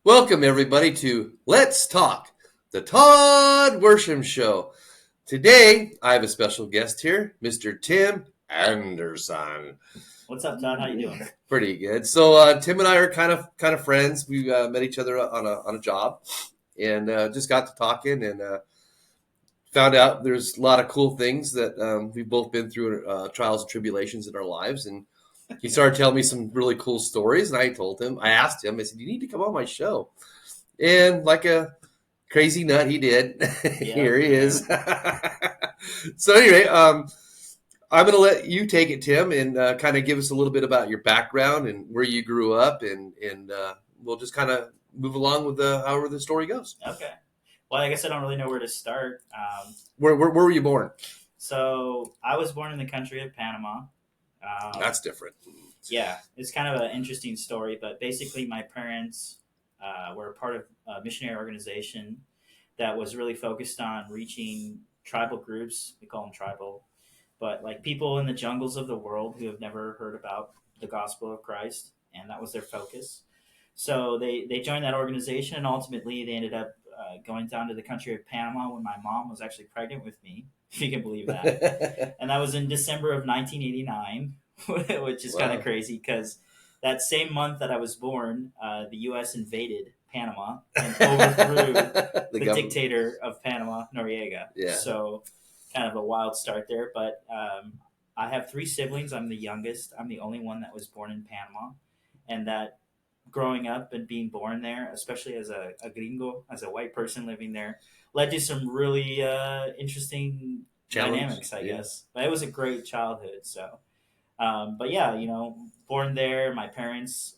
Welcome, everybody, to Let's Talk, the Todd Worsham Show. Today, I have a special guest here, Mr. Tim Anderson. What's up, Todd? How you doing? Pretty good. So Tim and I are kind of friends. We met each other on a job, and just got to talking and found out there's a lot of cool things that we've both been through, trials and tribulations in our lives. And he started telling me some really cool stories, and I asked him, I said, "You need to come on my show." And like a crazy nut, he did. Here he is. So anyway, I'm going to let you take it, Tim, and kind of give us a little bit about your background and where you grew up, and we'll just kind of move along with however the story goes. Okay. Well, I guess I don't really know where to start. Where were you born? So I was born in the country of Panama. That's different. Yeah, it's kind of an interesting story, but basically my parents were a part of a missionary organization that was really focused on reaching tribal groups. We call them tribal, but like people in the jungles of the world who have never heard about the gospel of Christ, and that was their focus. So they joined that organization, and ultimately they ended up going down to the country of Panama when my mom was actually pregnant with me, if you can believe that. And that was in December of 1989, which is kind of crazy because that same month that I was born, the U.S. invaded Panama and overthrew the dictator of Panama, Noriega. Yeah. So kind of a wild start there. But I have three siblings. I'm the youngest. I'm the only one that was born in Panama. And that growing up and being born there, especially as a gringo, as a white person living there, led to some really interesting dynamics, I guess. But it was a great childhood. So, but yeah, born there, my parents,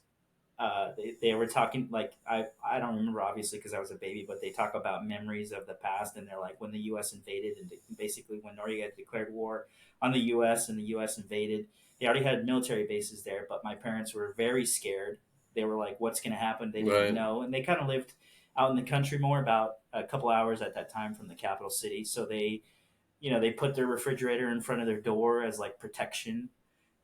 they were talking, like, I don't remember obviously because I was a baby, but they talk about memories of the past, and they're like when the U.S. invaded, and basically when Noriega declared war on the U.S. and the U.S. invaded, they already had military bases there, but my parents were very scared. They were like, what's going to happen? They didn't know. And they kind of lived out in the country more, about a couple hours at that time from the capital city. So they put their refrigerator in front of their door as like protection.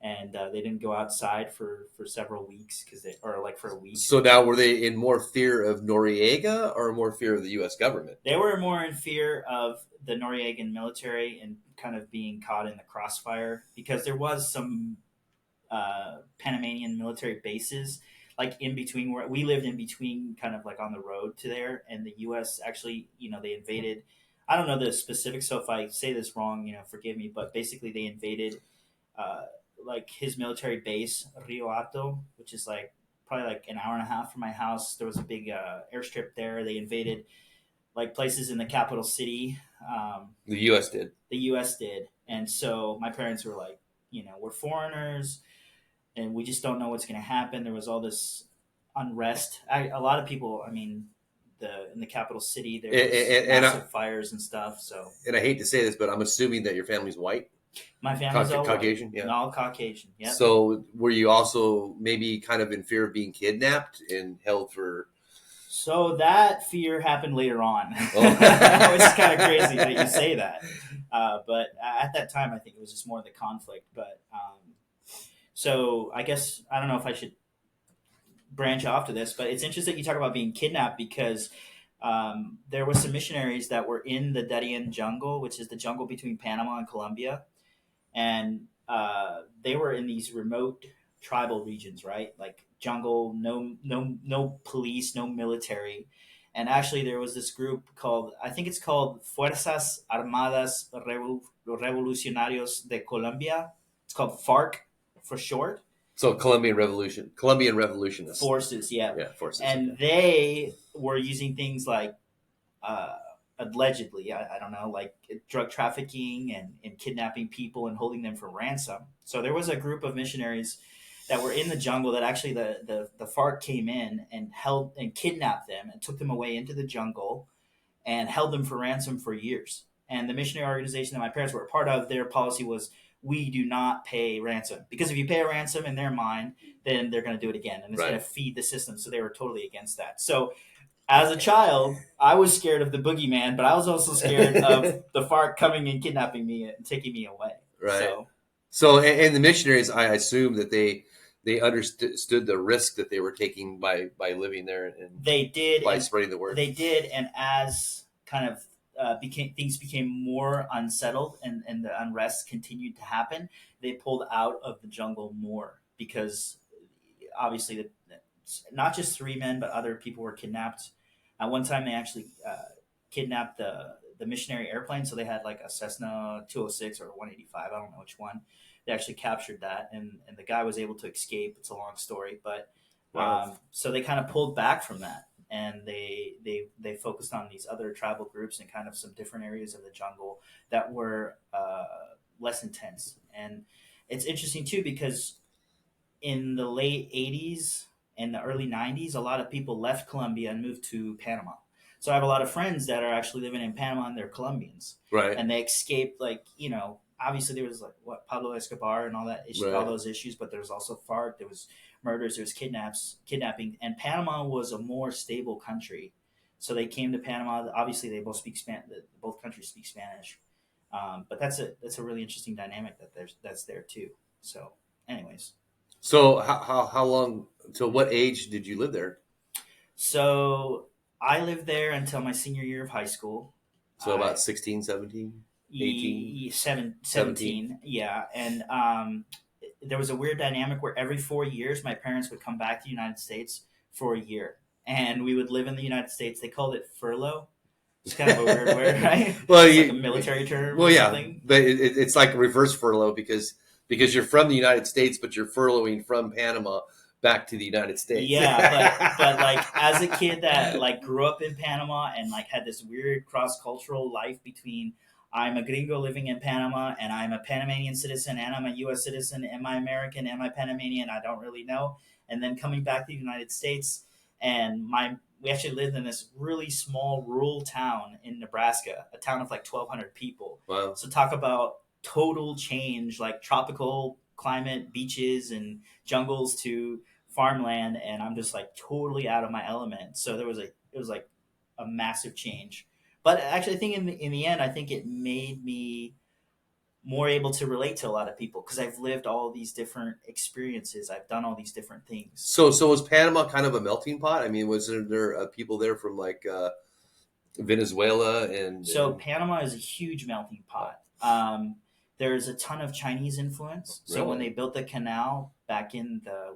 And they didn't go outside for several weeks for a week. So now, were they in more fear of Noriega or more fear of the U.S. government? They were more in fear of the Noriegan military and kind of being caught in the crossfire, because there was some Panamanian military bases like in between, where we lived in between, kind of like on the road to there, and the U.S. actually, they invaded. I don't know the specifics, so if I say this wrong, forgive me. But basically, they invaded like his military base, Rio Hato, which is like probably like an hour and a half from my house. There was a big airstrip there. They invaded like places in the capital city. The U.S. did. The U.S. did, and so my parents were like, we're foreigners, and we just don't know what's going to happen. There was all this unrest. A lot of people, in the capital city, there was massive fires and stuff. So, and I hate to say this, but I'm assuming that your family's white. My family's all Caucasian, white. Yeah, all Caucasian. Yeah. So, were you also maybe kind of in fear of being kidnapped and held for? So that fear happened later on. It's kind of crazy that you say that, but at that time, I think it was just more the conflict. But so I guess I don't know if I should branch off to this, but it's interesting you talk about being kidnapped, because there were some missionaries that were in the Darien jungle, which is the jungle between Panama and Colombia, and they were in these remote tribal regions, right? Like jungle, no police, no military. And actually there was this group called, I think it's called Fuerzas Armadas Revolucionarios de Colombia. It's called FARC for short. So Colombian revolutionists. Forces, yeah. Yeah, forces. And they were using things like, allegedly, I don't know, like drug trafficking and kidnapping people and holding them for ransom. So there was a group of missionaries that were in the jungle that actually the FARC came in and held and kidnapped them and took them away into the jungle and held them for ransom for years. And the missionary organization that my parents were a part of, their policy was, we do not pay ransom, because if you pay a ransom in their mind, then they're going to do it again, and it's going to feed the system. So they were totally against that. So as a child, I was scared of the boogeyman, but I was also scared of the FARC coming and kidnapping me and taking me away. Right. So and the missionaries, I assume that they they understood the risk that they were taking by living there and They did, by and spreading the word. and as kind of became more unsettled, and the unrest continued to happen, they pulled out of the jungle more because obviously not just three men but other people were kidnapped. At one time, they actually kidnapped the missionary airplane. So they had like a Cessna 206 or 185. I don't know which one. They actually captured that, and the guy was able to escape. It's a long story, but Wow. so they kind of pulled back from that, and they focused on these other tribal groups and kind of some different areas of the jungle that were less intense. And it's interesting too because in the late 80s and the early 90s, a lot of people left Colombia and moved to Panama. So I have a lot of friends that are actually living in Panama and they're Colombians. Right. And they escaped, like, obviously there was like what Pablo Escobar and all that issue, all Right. those issues, but there was also FARC, there was murders, there was kidnapping, and Panama was a more stable country. So they came to Panama. Obviously, they both speak Spanish. Both countries speak Spanish, but that's a really interesting dynamic that's there too. So, anyways, So how long, till what age did you live there? so I lived there until my senior year of high school. So about I 16, 17, 18, 17. 17, yeah, and there was a weird dynamic where every 4 years my parents would come back to the United States for a year, and we would live in the United States. They called it furlough. It's kind of a weird word, right? Well, It's like a military term or yeah, something. but it's like a reverse furlough because you're from the United States, but you're furloughing from Panama back to the United States. Yeah, but like as a kid that like grew up in Panama and like had this weird cross cultural life between I'm a gringo living in Panama and I'm a Panamanian citizen and I'm a U.S. citizen. Am I American? Am I Panamanian? I don't really know. And then coming back to the United States, and my we actually lived in this really small rural town in Nebraska, a town of like 1,200 people. Wow. So talk about total change, like tropical climate, beaches and jungles to farmland, and I'm just like totally out of my element. So it was like a massive change. But actually, I think in the end, I think it made me more able to relate to a lot of people because I've lived all these different experiences. I've done all these different things. So was Panama kind of a melting pot? I mean, was there people there from like Venezuela So and Panama is a huge melting pot. There's a ton of Chinese influence. So when really? they built the canal back in the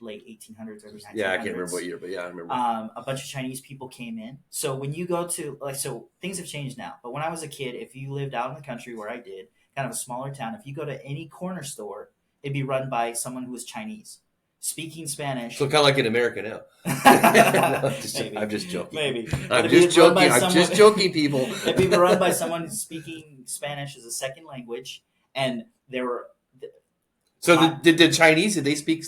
late 1800s, early 1900s. Yeah, I can't remember what year, but yeah, I remember. A bunch of Chinese people came in. So when you go to so things have changed now. But when I was a kid, if you lived out in the country where I did, kind of a smaller town, if you go to any corner store, it'd be run by someone who was Chinese, speaking Spanish. So kind of like in America now. No, I'm just joking. Maybe. I'm just joking. I'm just joking, people. It'd be run by someone who's speaking Spanish as a second language, and there were. So did the Chinese? Did they speak?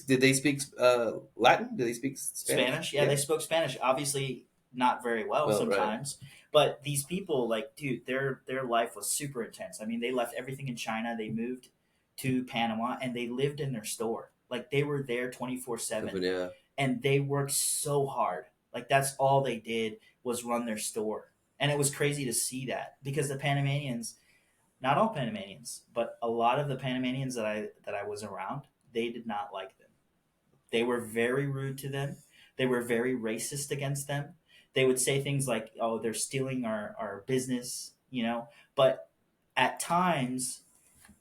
Latin? Did they speak Spanish? Yeah, they spoke Spanish. Obviously, not very well sometimes. Right. But these people, like, dude, their life was super intense. I mean, they left everything in China. They moved to Panama, and they lived in their store. Like, they were there 24/7. Yeah. And they worked so hard. Like, that's all they did was run their store. And it was crazy to see that because the Panamanians, not all Panamanians, but a lot of the Panamanians that I was around, they did not like them. They were very rude to them. They were very racist against them. They would say things like, "Oh, they're stealing our business," But at times,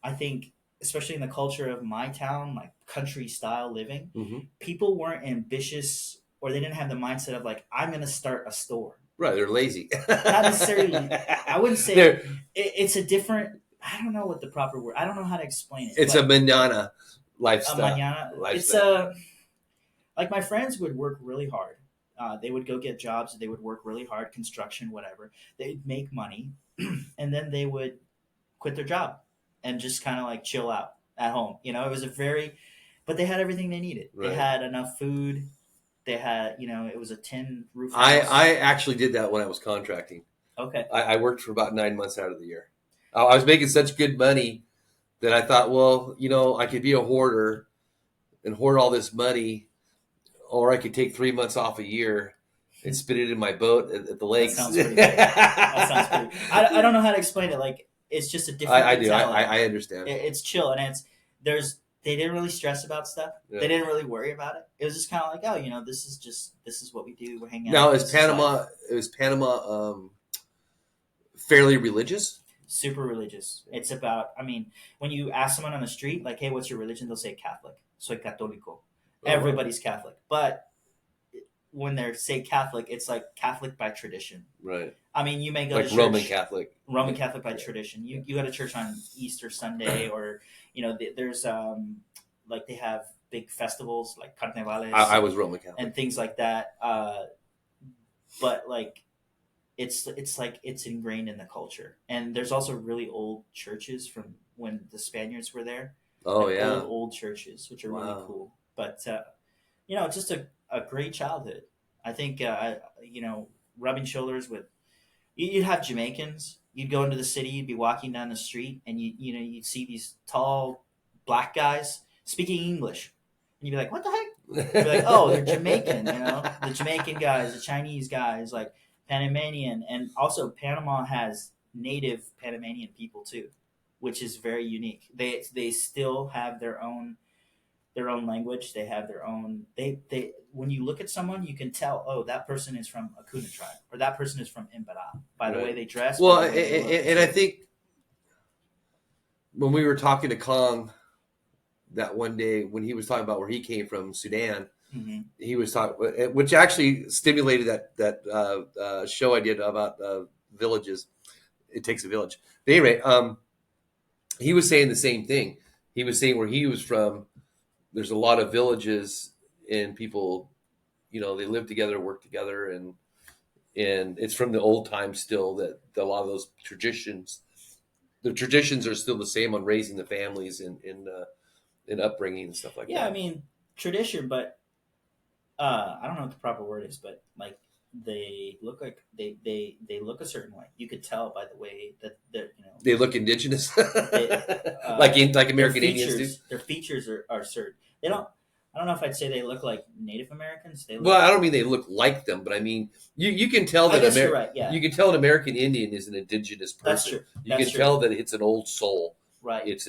I think, especially in the culture of my town, like country style living, people weren't ambitious or they didn't have the mindset of like, I'm going to start a store. Right, they're lazy. Not necessarily. I wouldn't say it's a different. I don't know what the proper word. I don't know how to explain it. It's a manana lifestyle. It's like my friends would work really hard. They would go get jobs. They would work really hard, construction, whatever. They'd make money, and then they would quit their job and just kind of like chill out at home. It was but they had everything they needed. Right. They had enough food. They had, it was a tin roof house. I actually did that when I was contracting. Okay. I worked for about 9 months out of the year. I was making such good money that I thought, well, I could be a hoarder and hoard all this money, or I could take 3 months off a year and spit it in my boat at the lakes. That sounds pretty good. That sounds pretty. I don't know how to explain it. Like, it's just a different. I do. I understand. It's chill, and there's they didn't really stress about stuff. Yeah. They didn't really worry about it. It was just kind of like, oh, this is what we do. We're hanging Now, out. is This is life. Panama fairly religious? Super religious. It's about. I mean, when you ask someone on the street, like, "Hey, what's your religion?" They'll say Catholic. Soy católico. Everybody's Catholic, but when they say Catholic, it's like Catholic by tradition. Right. I mean, you may go Like to church, Roman Catholic by tradition. You go to church on Easter Sunday, or there's like they have big festivals like carnavales. I was Roman Catholic and things like that. But like it's like it's ingrained in the culture, and there's also really old churches from when the Spaniards were there. Oh like yeah, old churches, which are really wow. cool. But just a great childhood. I think rubbing shoulders with you'd have Jamaicans. You'd go into the city. You'd be walking down the street, and you'd see these tall black guys speaking English, and you'd be like, "What the heck?" You'd be like, "Oh, they're Jamaican." The Jamaican guys, the Chinese guys, like Panamanian, and also Panama has native Panamanian people too, which is very unique. They still have their own language. They have their own. They when you look at someone, you can tell. Oh, that person is from a Kuna tribe, or that person is from Imbara by the way they dress. Well, by the way they look. and I think when we were talking to Kong that one day when he was talking about where he came from, Sudan, Mm-hmm. he was talking, which actually stimulated that show I did about villages. It takes a village. But anyway, he was saying the same thing. He was saying where he was from, there's a lot of villages and people, they live together, work together, and it's from the old times still that a lot of those traditions, the traditions are still the same on raising the families and upbringing and stuff like that. Yeah, I mean tradition, but I don't know what the proper word is, but like they look like they look a certain way. You could tell by the way that they look indigenous, they, like American Indians do. Their features are certain. They don't. I don't know if I'd say they look like Native Americans. Well, I don't mean they look like them, but I mean you can tell that you're right, yeah. You can tell an American Indian is an indigenous person. That's true. You can tell that it's an old soul. Right. It's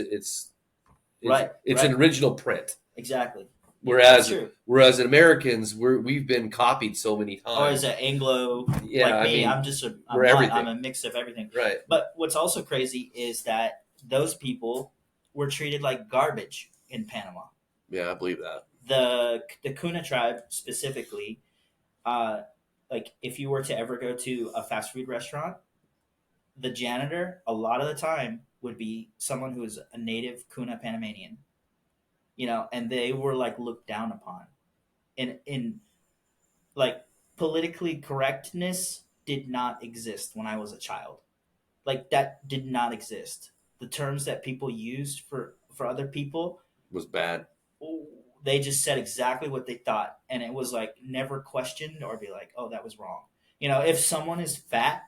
right. It's an original print. Exactly. Whereas in Americans, we've been copied so many times. Or as an Anglo, yeah, like me, I'm a mix of everything. Right. But what's also crazy is that those people were treated like garbage in Panama. Yeah, I believe that. The Kuna tribe specifically, like if you were to ever go to a fast food restaurant, the janitor a lot of the time would be someone who is a native Kuna Panamanian. And they were like looked down upon. In like politically correctness did not exist when I was a child. Like that did not exist. The terms that people used for other people was bad. They just said exactly what they thought, and it was like never questioned or be like, "Oh, that was wrong." If someone is fat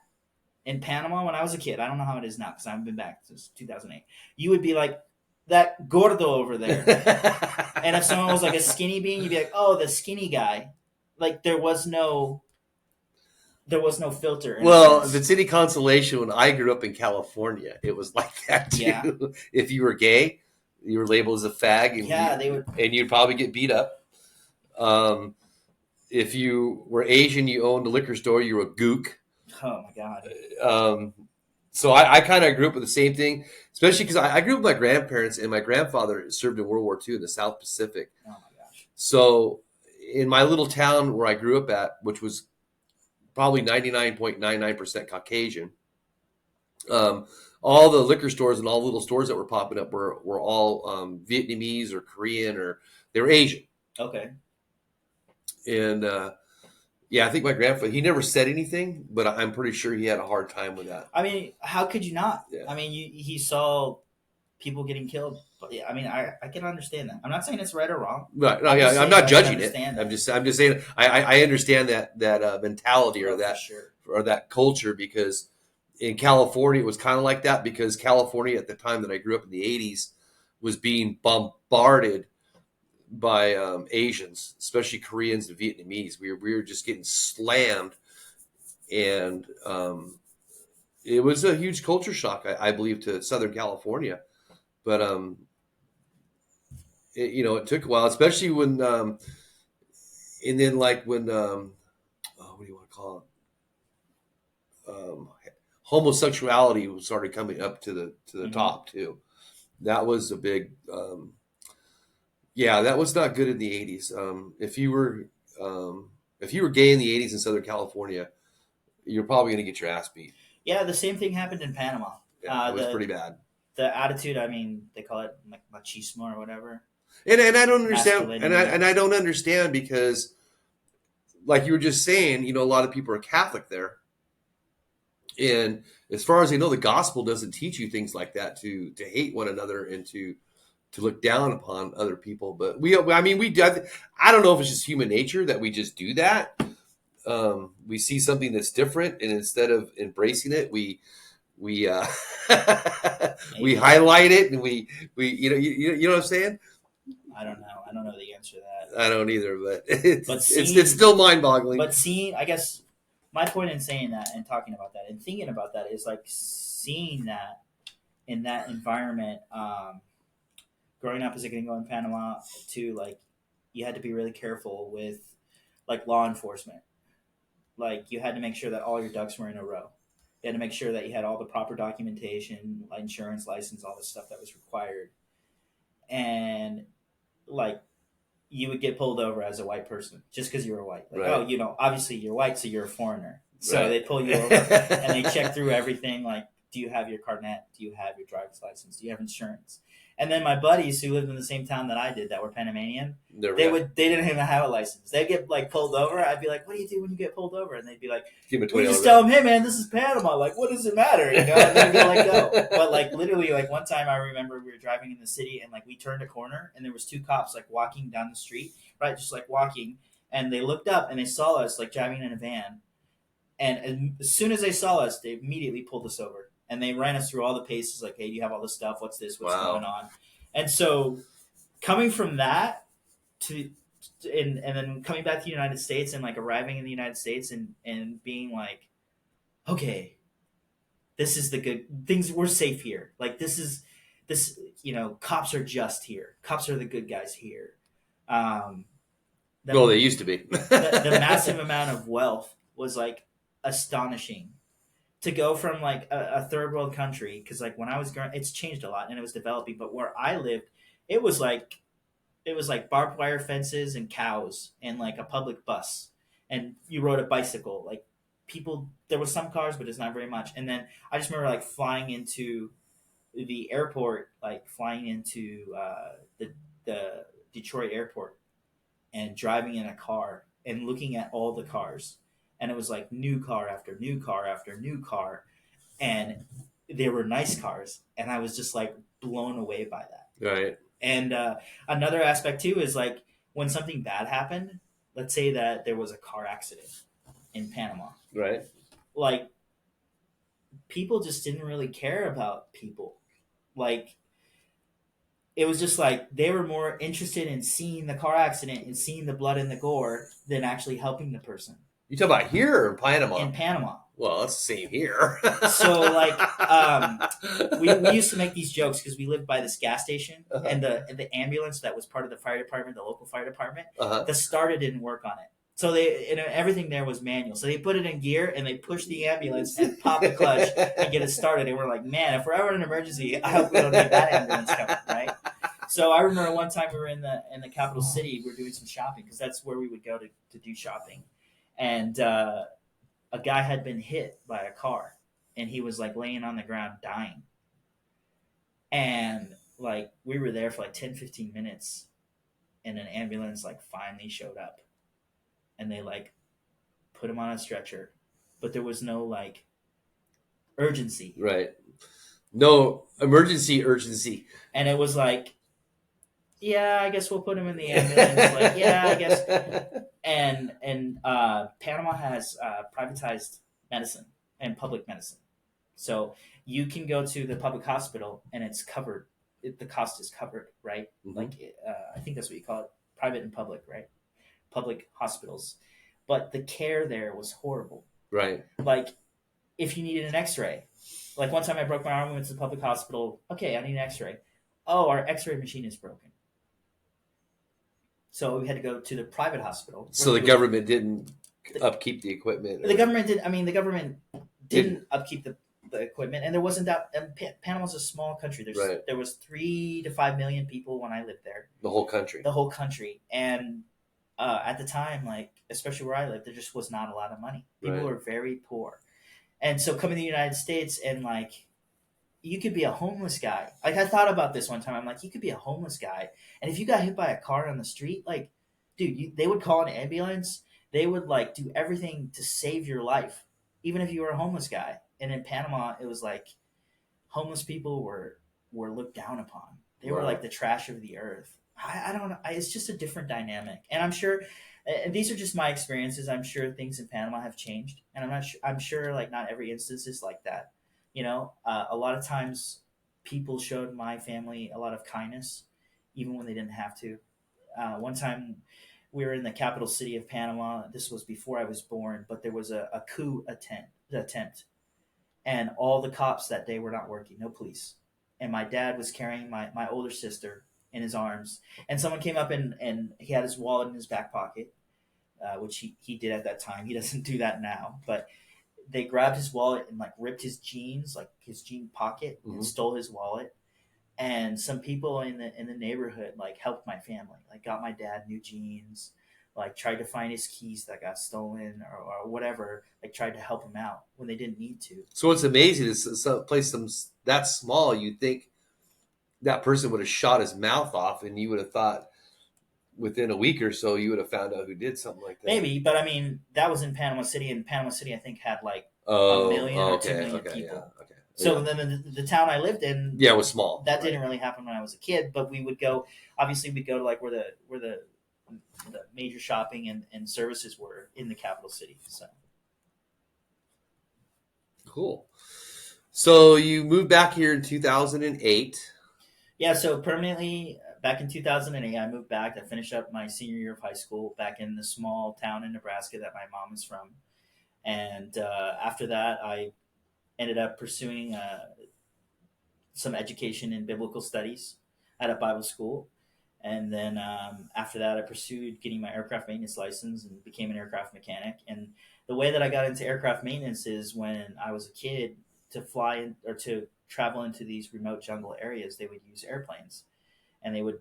in Panama when I was a kid, I don't know how it is now because I haven't been back since 2008. You would be like, that gordo over there. And if someone was like a skinny bean, you'd be like, oh, the skinny guy. Like there was no filter. Well, the city consolation when I grew up in California, it was like that too. Yeah. If you were gay, you were labeled as a fag, and they would, and you'd probably get beat up. If you were Asian, you owned a liquor store, you were a gook. Oh my god. So I kind of grew up with the same thing, especially because I grew up with my grandparents, and my grandfather served in World War II in the South Pacific. Oh my gosh. So in my little town where I grew up at, which was probably 99.99% Caucasian, all the liquor stores and all the little stores that were popping up were all Vietnamese or Korean, or they were Asian. Okay. And yeah, I think my grandfather, he never said anything, but I'm pretty sure he had a hard time with that. I mean, how could you not? Yeah. I mean, he saw people getting killed. But yeah, I mean, I can understand that. I'm not saying it's right or wrong. Right. No, yeah, I'm not judging it. I'm just saying I understand that mentality or that or that culture, because in California it was kind of like that, because California at the time that I grew up in the 80s was being bombarded by Asians, especially Koreans and Vietnamese. We were just getting slammed, and it was a huge culture shock, I believe, to Southern California. But it took a while, especially when, and then like when, oh, what do you want to call it? Homosexuality started coming up to the Hmm. top too. That was a big, yeah, that was not good in the '80s. If you were gay in the '80s in Southern California, you're probably going to get your ass beat. Yeah, the same thing happened in Panama. Yeah, it Uh, was the pretty bad. the attitude, I mean, they call it like machismo or whatever, And I don't understand, and I masculinity. don't understand because, like you were just saying, a lot of people are Catholic there, and as far as I know, the gospel doesn't teach you things like that to hate one another and to look down upon other people. But I mean, we do. I don't know if it's just human nature that we just do that. We see something that's different, and instead of embracing it, we we Maybe. highlight it, and we you know what I'm saying. I don't know. I don't know the answer to that. I don't either, but But it's seeing, still mind boggling. but seeing, I guess my point in saying that and talking about that and thinking about that is like seeing that in that environment. Growing up as a gringo in Panama, too, like you had to be really careful with like law enforcement. Like you had to make sure that all your ducks were in a row. You had to make sure that you had all the proper documentation, like insurance, license, all the stuff that was required. And like you would get pulled over as a white person just because you were white. Like, Right. oh, obviously you're white, so you're a foreigner. So Right. they pull you over and they check through everything. Like, do you have your carnet? Do you have your driver's license? Do you have insurance? And then my buddies who lived in the same town that I did that were Panamanian, Never got. they didn't even have a license. They'd get like pulled over. I'd be like, what do you do when you get pulled over? And they'd be like, Give him a we $20 just bill. tell them, hey man, this is Panama. Like, what does it matter? And then get let go. But like literally, like one time I remember we were driving in the city and like we turned a corner and there was two cops like walking down the street, right, just like walking, and they looked up and they saw us like driving in a van, and as soon as they saw us, they immediately pulled us over and they ran us through all the paces. Like, hey, do you have all this stuff? What's this? What's going Wow. on? And so coming from that to and then coming back to the United States and like arriving in the United States and being like, okay, this is the good things. We're safe here. Like this. Cops are just here. Cops are the good guys here. Um, Well, the they used to be. the massive amount of wealth was like astonishing to go from like a third world country, because like when I was growing, it's changed a lot and it was developing, but where I lived, it was like barbed wire fences and cows and like a public bus, and you rode a bicycle. Like people, there was some cars, but it's not very much. And then I just remember like flying into the airport, like flying into the Detroit airport and driving in a car and looking at all the cars, and it was like new car after new car after new car, and they were nice cars, and I was just like blown away by that. Right. And another aspect too is like when something bad happened, let's say that there was a car accident in Panama, Right. like people just didn't really care about people. Like it was just like they were more interested in seeing the car accident and seeing the blood and the gore than actually helping the person You talk about here or in Panama? in Panama. Well, it's the same here. So like we used to make these jokes because we lived by this gas station, and the ambulance that was part of the fire department, the local fire department, Uh-huh. the starter didn't work on it. So everything there was manual. So they put it in gear and they pushed the ambulance and popped the clutch and get it started. And we're like, man, if we're ever in an emergency, I hope we don't need that ambulance coming, right? So I remember one time we were in the capital city. We were doing some shopping because that's where we would go to do shopping, and a guy had been hit by a car, and he was like laying on the ground dying. And like we were there for like 10-15 minutes, and an ambulance like finally showed up, and they like put him on a stretcher, but there was no like urgency. Right. No emergency urgency. And it was like, yeah, I guess we'll put him in the ambulance. Like, yeah, I guess. And Panama has privatized medicine and public medicine, so you can go to the public hospital and it's covered. The cost is covered, right? Mhm. Like I think that's what you call it, private and public, right? Public hospitals, but the care there was horrible. Right. Like if you needed an X-ray, like one time I broke my arm, we went to the public hospital. Okay, I need an X-ray. Oh, our X-ray machine is broken. So we had to go to the private hospital. So the government didn't upkeep the equipment. The government did. I mean, the government didn't Didn't. upkeep the equipment, and there wasn't that. And Panama's a small country. Right. There was 3 to 5 million people when I lived there. The whole country. The whole country, and at the time, like especially where I lived, there just was not a lot of money. People Right. were very poor, and so coming to the United States and like you could be a homeless guy. Like I thought about this one time. I'm like, you could be a homeless guy, and if you got hit by a car on the street, like, dude, they would call an ambulance. They would like do everything to save your life, even if you were a homeless guy. And in Panama, it was like homeless people were looked down upon. They were Wow. like the trash of the earth. I don't know. It's just a different dynamic, and I'm sure. And these are just my experiences. I'm sure things in Panama have changed, and I'm not. I'm sure like not every instance is like that. A lot of times people showed my family a lot of kindness, even when they didn't have to. One time we were in the capital city of Panama. This was before I was born, but there was a coup attempt, and all the cops that day were not working, no police. And my dad was carrying my older sister in his arms, and someone came up and he had his wallet in his back pocket, which he did at that time. He doesn't do that now, but they grabbed his wallet and like ripped his jeans, like his jean pocket, and stole his wallet. And some people in the neighborhood like helped my family, like got my dad new jeans, like tried to find his keys that got stolen or whatever, like tried to help him out when they didn't need to. So what's amazing is some place that small. You think that person would have shot his mouth off, and you would have thought within a week or so you would have found out who did something like that. Maybe, but I mean that was in Panama City, and Panama City I think had like Oh, 1 million or okay, 2 million okay, people. yeah, okay. So Yeah. then the town I lived in, Yeah, it was small. that right. didn't really happen when I was a kid. But we would go. Obviously, we'd go to like where the major shopping and services were in the capital city. So Cool. So you moved back here in 2008. yeah, so permanently back in 2008, I moved back. I finished up my senior year of high school back in the small town in Nebraska that my mom is from. And after that, I ended up pursuing some education in biblical studies at a Bible school. And then after that, I pursued getting my aircraft maintenance license and became an aircraft mechanic. And the way that I got into aircraft maintenance is when I was a kid, to fly in, or to travel into these remote jungle areas, they would use airplanes. And they would,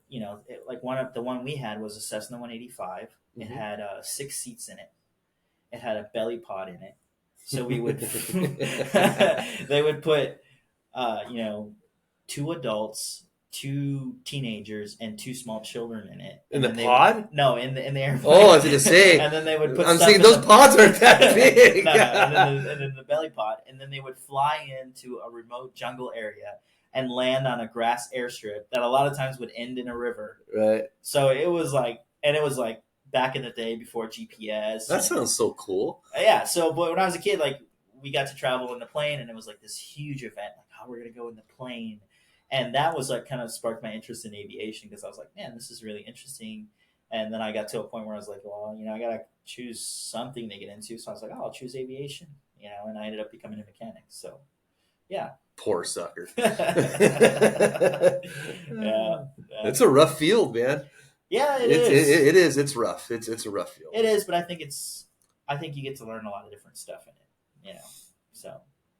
like the one we had was a Cessna 185. It Mhm. had 6 seats in it. It had a belly pod in it. So we would, they would put, 2 adults, 2 teenagers, and 2 small children in it. In And the then they pod? no, in the airplane. Oh, I was going to say. And then they would put. I'm stuff saying in those the- pods aren't that big. No, and then the belly pod, and then they would fly into a remote jungle area and land on a grass airstrip that a lot of times would end in a river. Right. So it was like back in the day before GPS. That sounds so cool. Yeah. So, but when I was a kid, like we got to travel in the plane, and it was like this huge event. Like, how we're gonna go in the plane, and that was like kind of sparked my interest in aviation because I was like, man, this is really interesting. And then I got to a point where I was like, well, I gotta choose something to get into. So I was like, oh, I'll choose aviation. And I ended up becoming a mechanic. So, yeah. Poor sucker. Yeah. It's a rough field, man. Yeah, It is. It's rough. It's a rough field. It is, but I think you get to learn a lot of different stuff in it. So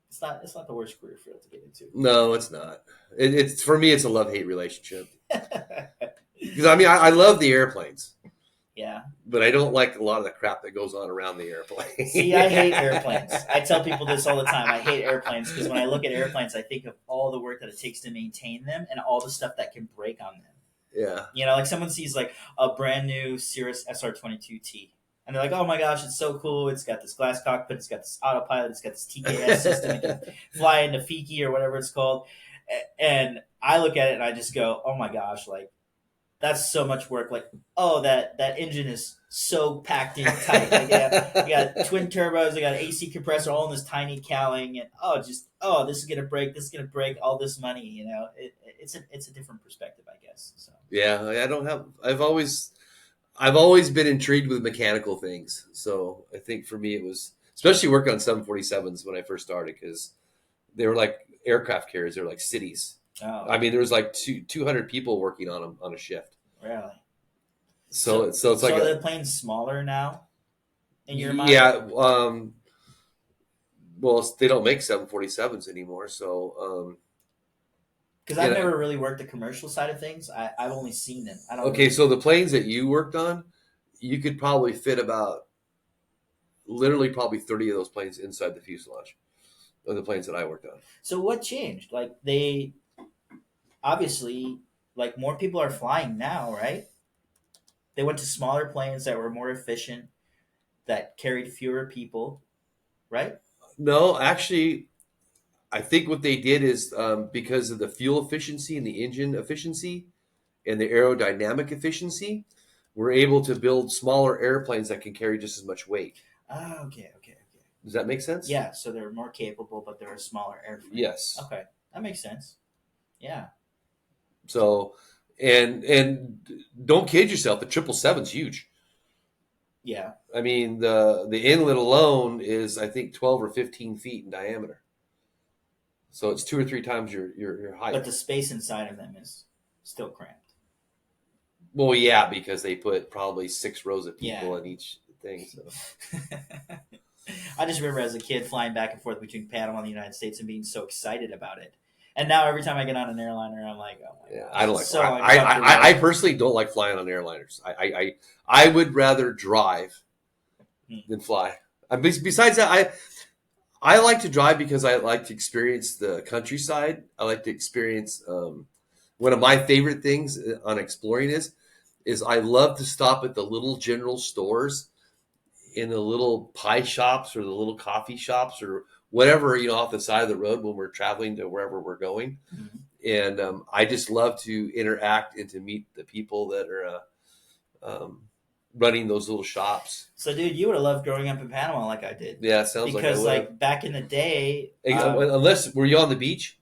it's not the worst career field to get into. No, it's not. It's for me. It's a love-hate relationship. Because I love the airplanes. Yeah. But I don't like a lot of the crap that goes on around the airplane. See, I hate airplanes. I tell people this all the time. I hate airplanes because when I look at airplanes, I think of all the work that it takes to maintain them and all the stuff that can break on them. Yeah. Like someone sees like a brand new Cirrus SR-22T, and they're like, "Oh my gosh, it's so cool! It's got this glass cockpit, it's got this autopilot, it's got this TKS system, it can fly into Fiki or whatever it's called." And I look at it and I just go, "Oh my gosh, like." That's so much work. Like, oh, that engine is so packed in tight. Like, you got twin turbos, you got an AC compressor, all in this tiny cowling, and this is gonna break. This is gonna break. All this money, it's a different perspective, I guess. So Yeah, I don't have. I've always been intrigued with mechanical things. So I think for me it was especially working on 747s when I first started because they were like aircraft carriers. They were like cities. oh, I mean, there was like 200 people working on them on a shift. really? So it's like So are a the planes smaller now in your mind? yeah. Well, they don't make 747s anymore, so Because I've and never really worked the commercial side of things. I've only seen them. I don't okay, really. so the planes that you worked on, you could probably fit about literally probably 30 of those planes inside the fuselage of the planes that I worked on. So what changed? Like they obviously like more people are flying now, right? They went to smaller planes that were more efficient, that carried fewer people, right? No, actually, I think what they did is because of the fuel efficiency and the engine efficiency and the aerodynamic efficiency, we're able to build smaller airplanes that can carry just as much weight. Ah, okay, okay, okay. Does that make sense? Yeah, so they're more capable, but they're a smaller airframe. Yes. Okay, that makes sense. Yeah, So, and don't kid yourself. The 777's huge. yeah. I mean, the inlet alone is I think 12 or 15 feet in diameter. So it's two or three times your But height. the space inside of them is still cramped. Well, yeah, because they put probably 6 rows of Yeah. people in each thing. So I just remember as a kid flying back and forth between Panama and the United States and being so excited about it. And now every time I get on an airliner, I'm like, oh my yeah, gosh, I don't it's like. so I uncomfortable. personally don't like flying on airliners. I would rather drive Hmm. than fly. Besides that, I like to drive because I like to experience the countryside. I like to experience. One of my favorite things on exploring is I love to stop at the little general stores in the little pie shops or the little coffee shops or whatever off the side of the road when we're traveling to wherever we're going. Hmm. And I just love to interact and to meet the people that are running those little shops. So, dude, you would have loved growing up in Panama like I did. Yeah, it sounds like I Because, would have. like, back in the day, Unless were you on the beach?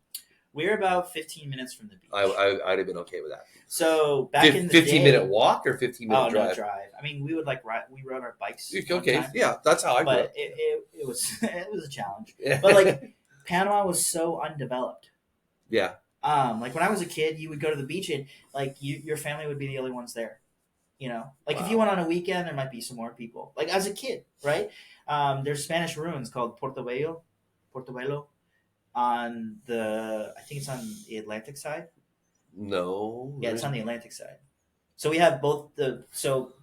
we were about 15 minutes from the beach. I'd have been okay with that. So, back in the 15-minute day, walk or 15-minute oh, no, drive? drive. I mean, we would, like, we rode our bikes one Okay, time, yeah, that's how I grew but up. it was it was a challenge. But, Yeah, like, Panama was so undeveloped. yeah, Like when I was a kid, you would go to the beach and like your family would be the only ones there. Like if you wow. went on a weekend, there might be some more people. Like as a kid, right? There's Spanish ruins called Portobello, on I think it's on the Atlantic side. No, Yeah, it's on the Atlantic side. So we have both so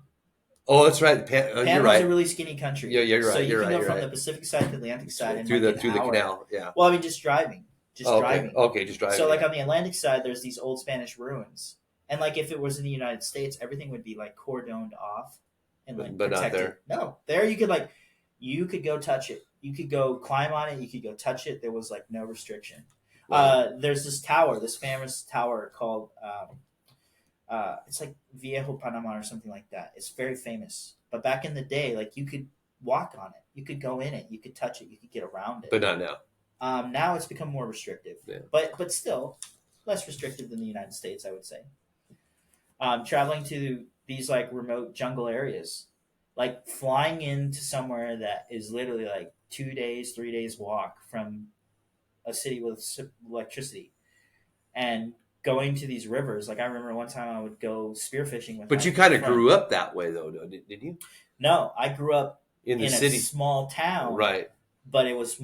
oh, that's right. You're Panama's a right. really skinny Yeah, country. yeah, you're So right. you You're can right. go You're from right. the Pacific side to the Atlantic side in Through like the an through the hour. canal. Yeah. Well, I mean, just driving, just Oh, okay. driving. Okay, just So driving. like Yeah. on the Atlantic side, there's these old Spanish ruins, and like if it was in the United States, everything would be like cordoned off and like But not protected. there. No, there you could go touch it. You could go climb on it. You could go touch it. There was like no restriction. Wow. There's this tower, this famous tower called it's like Viejo Panama or something like that. It's very famous. But back in the day, like you could walk on it, you could go in it, you could touch it, you could get around it. But not now. Now it's become more restrictive, Yeah. but still less restrictive than the United States, I would say. Traveling to these like remote jungle areas, like flying into somewhere that is literally like 2 days, 3 days walk from a city with electricity, and going to these rivers. Like I remember one time I would go spearfishing with But my you kind of friend. grew up that way, though, didn't you? No, I grew up In the in a city, small town, right? but it was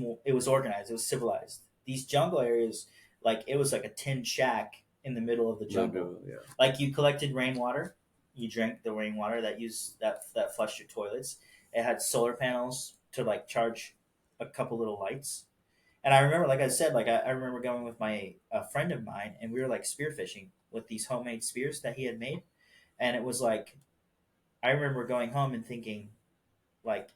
organized. It was civilized. These jungle areas, like it was like a tin shack in the middle of the No, jungle. no, yeah. Like you collected rainwater, you drank the rainwater that flushed your toilets. It had solar panels to like charge a couple little lights. And I remember, like I said, like I remember going with a friend of mine, and we were like spearfishing with these homemade spears that he had made, and it was like I remember going home and thinking, like,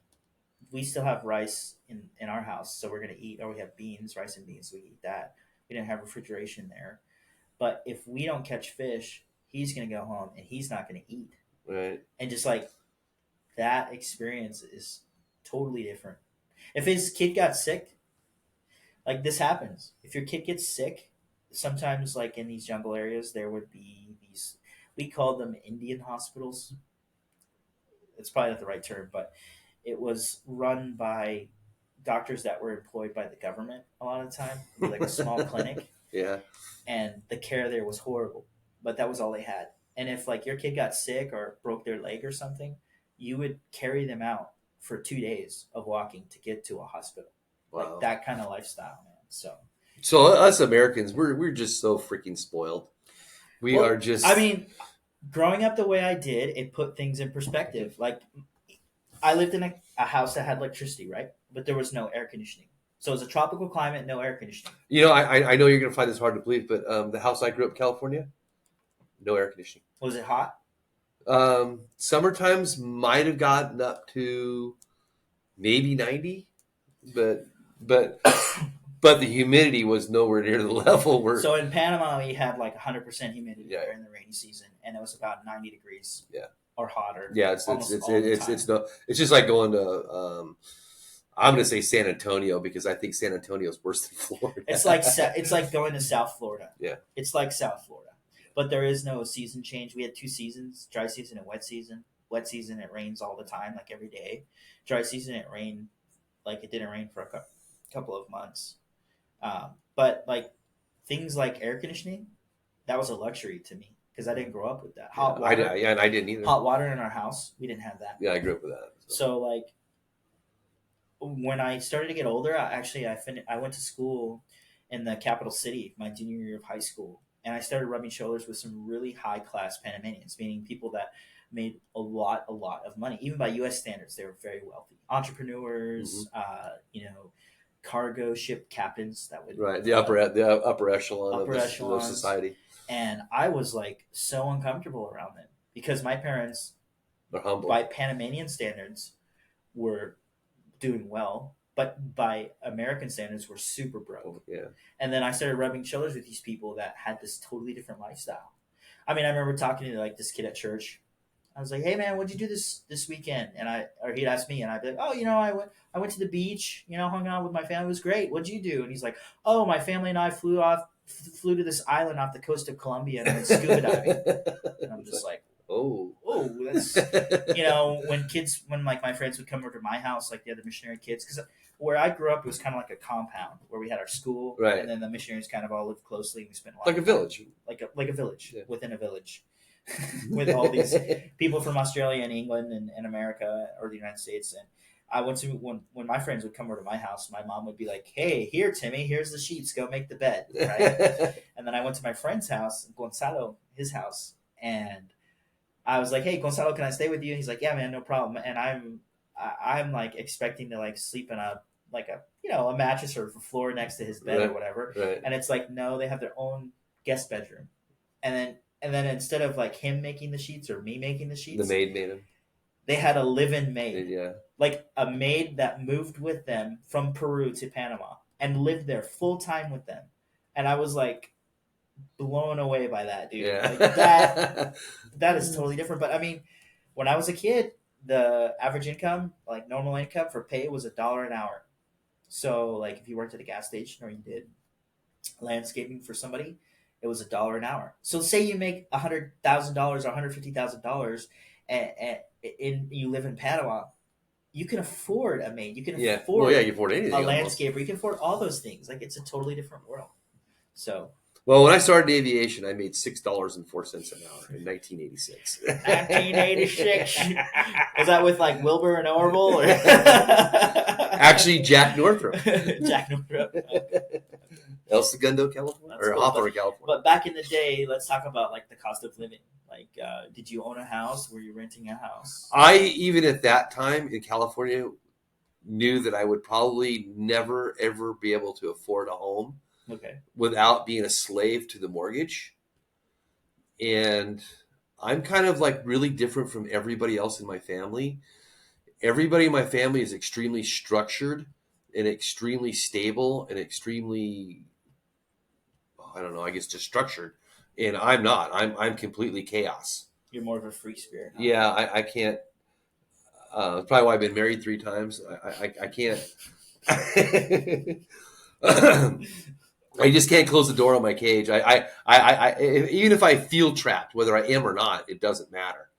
we still have rice in our house, so we're gonna eat, or we have beans, rice and beans, so we eat that. We didn't have refrigeration there, but if we don't catch fish, he's gonna go home and he's not gonna eat, Right. and just like that experience is totally different. If his kid got sick, like this happens. If your kid gets sick, sometimes like in these jungle areas, there would be these. We called them Indian hospitals. It's probably not the right term, but it was run by doctors that were employed by the government a lot of the time. It'd be like a small clinic, Yeah. and the care there was horrible. But that was all they had. And if like your kid got sick or broke their leg or something, you would carry them out for 2 days of walking to get to a hospital. Like Wow. that kind of lifestyle, man. So, So us Americans, we're just so freaking spoiled. We are well, I just mean, growing up the way I did, it put things in perspective. Like, I lived in a house that had electricity, right? But there was no air conditioning. So it was a tropical climate, no air conditioning. I know you're gonna find this hard to believe, but the house I grew up in California, no air conditioning. Was it hot? Summer times might have gotten up to maybe 90, but but but the humidity was nowhere near the level where. So in Panama, we had like 100% humidity Yeah, during the rainy season, and it was about 90 degrees yeah, or hotter yeah. almost all the It's time. no. It's just like going to. I'm going to say San Antonio because I think San Antonio is worse than Florida. It's like going to South Florida. Yeah. It's like South Florida, but there is no season change. We had 2 seasons: dry season and wet season. Wet season, it rains all the time, like every day. Dry season, it rained like it didn't rain for a couple of months. But like things like air conditioning, that was a luxury to me because I didn't grow up with that. Yeah, and I didn't either. Hot water in our house, we didn't have that. Yeah, I grew up with that. So like when I started to get older, I went to school in the capital city my junior year of high school, and I started rubbing shoulders with some really high class Panamanians, meaning people that made a lot of money, even by U.S. standards. They were very wealthy entrepreneurs, cargo ship captains that would Right, the upper echelon upper of echelons, society. and I was like so uncomfortable around them because my parents, They're humble. by Panamanian standards, were doing well, but by American standards, were super broke. Yeah. And then I started rubbing shoulders with these people that had this totally different lifestyle. I mean, I remember talking to like this kid at church. I was like, "Hey man, what'd you do this weekend?" Or he'd ask me, and I'd be like, "Oh, I went to the beach, hung out with my family. It was great. What'd you do?" And he's like, "Oh, my family and I flew to this island off the coast of Colombia and went scuba diving." And I'm just like, oh, that's when like my friends would come over to my house, like the other missionary kids, because where I grew up it was kind of like a compound where we had our school, right, and then the missionaries kind of all lived closely, and we spent a lot like of a time, village, like a village, yeah, within a village, with all these people from Australia and England and America or the United States. And I went to when my friends would come over to my house, my mom would be like, "Hey, here, Timmy, here's the sheets. Go make the bed." Right. And then I went to my friend's house, Gonzalo, his house, and I was like, "Hey, Gonzalo, can I stay with you?" And he's like, "Yeah, man, no problem." And I'm like expecting to like sleep in a a mattress or a floor next to his bed right, or whatever. Right. And it's like, no, they have their own guest bedroom. And then instead of like him making the sheets or me making the sheets, the maid made him. they had a live-in maid. Yeah. Like a maid that moved with them from Peru to Panama and lived there full time with them. And I was like blown away by that, dude. Yeah. Like that is totally different. But I mean, when I was a kid, the average income, like normal income for pay, was $1 an hour. So like if you worked at a gas station or you did landscaping for somebody, it was $1 an hour. So say you make $100,000 or $150,000, and you live in Panama, you can afford a maid. You can Yeah. afford Well, yeah, you afford anything. a Almost. landscaper. You can afford all those things. Like it's a totally different world. So Well, when I started aviation, I made $6.04 an hour in 1986. 1986. Was that with like Wilbur and Orville? Or? Actually, Jack Northrop. Jack Northrop. El Segundo, California, That's or cool. Hawthorne, California. But back in the day, let's talk about like the cost of living. Like, did you own a house? Were you renting a house? I, even at that time in California, knew that I would probably never ever be able to afford a home. Okay. Without being a slave to the mortgage. And I'm kind of like really different from everybody else in my family. Everybody in my family is extremely structured and extremely stable and extremely, I don't know, I guess just structured. And I'm not. I'm completely chaos. You're more of a free spirit. Huh? Yeah, I can't. Probably why I've been married 3 times. I can't. I just can't close the door on my cage. Even if I feel trapped, whether I am or not, it doesn't matter.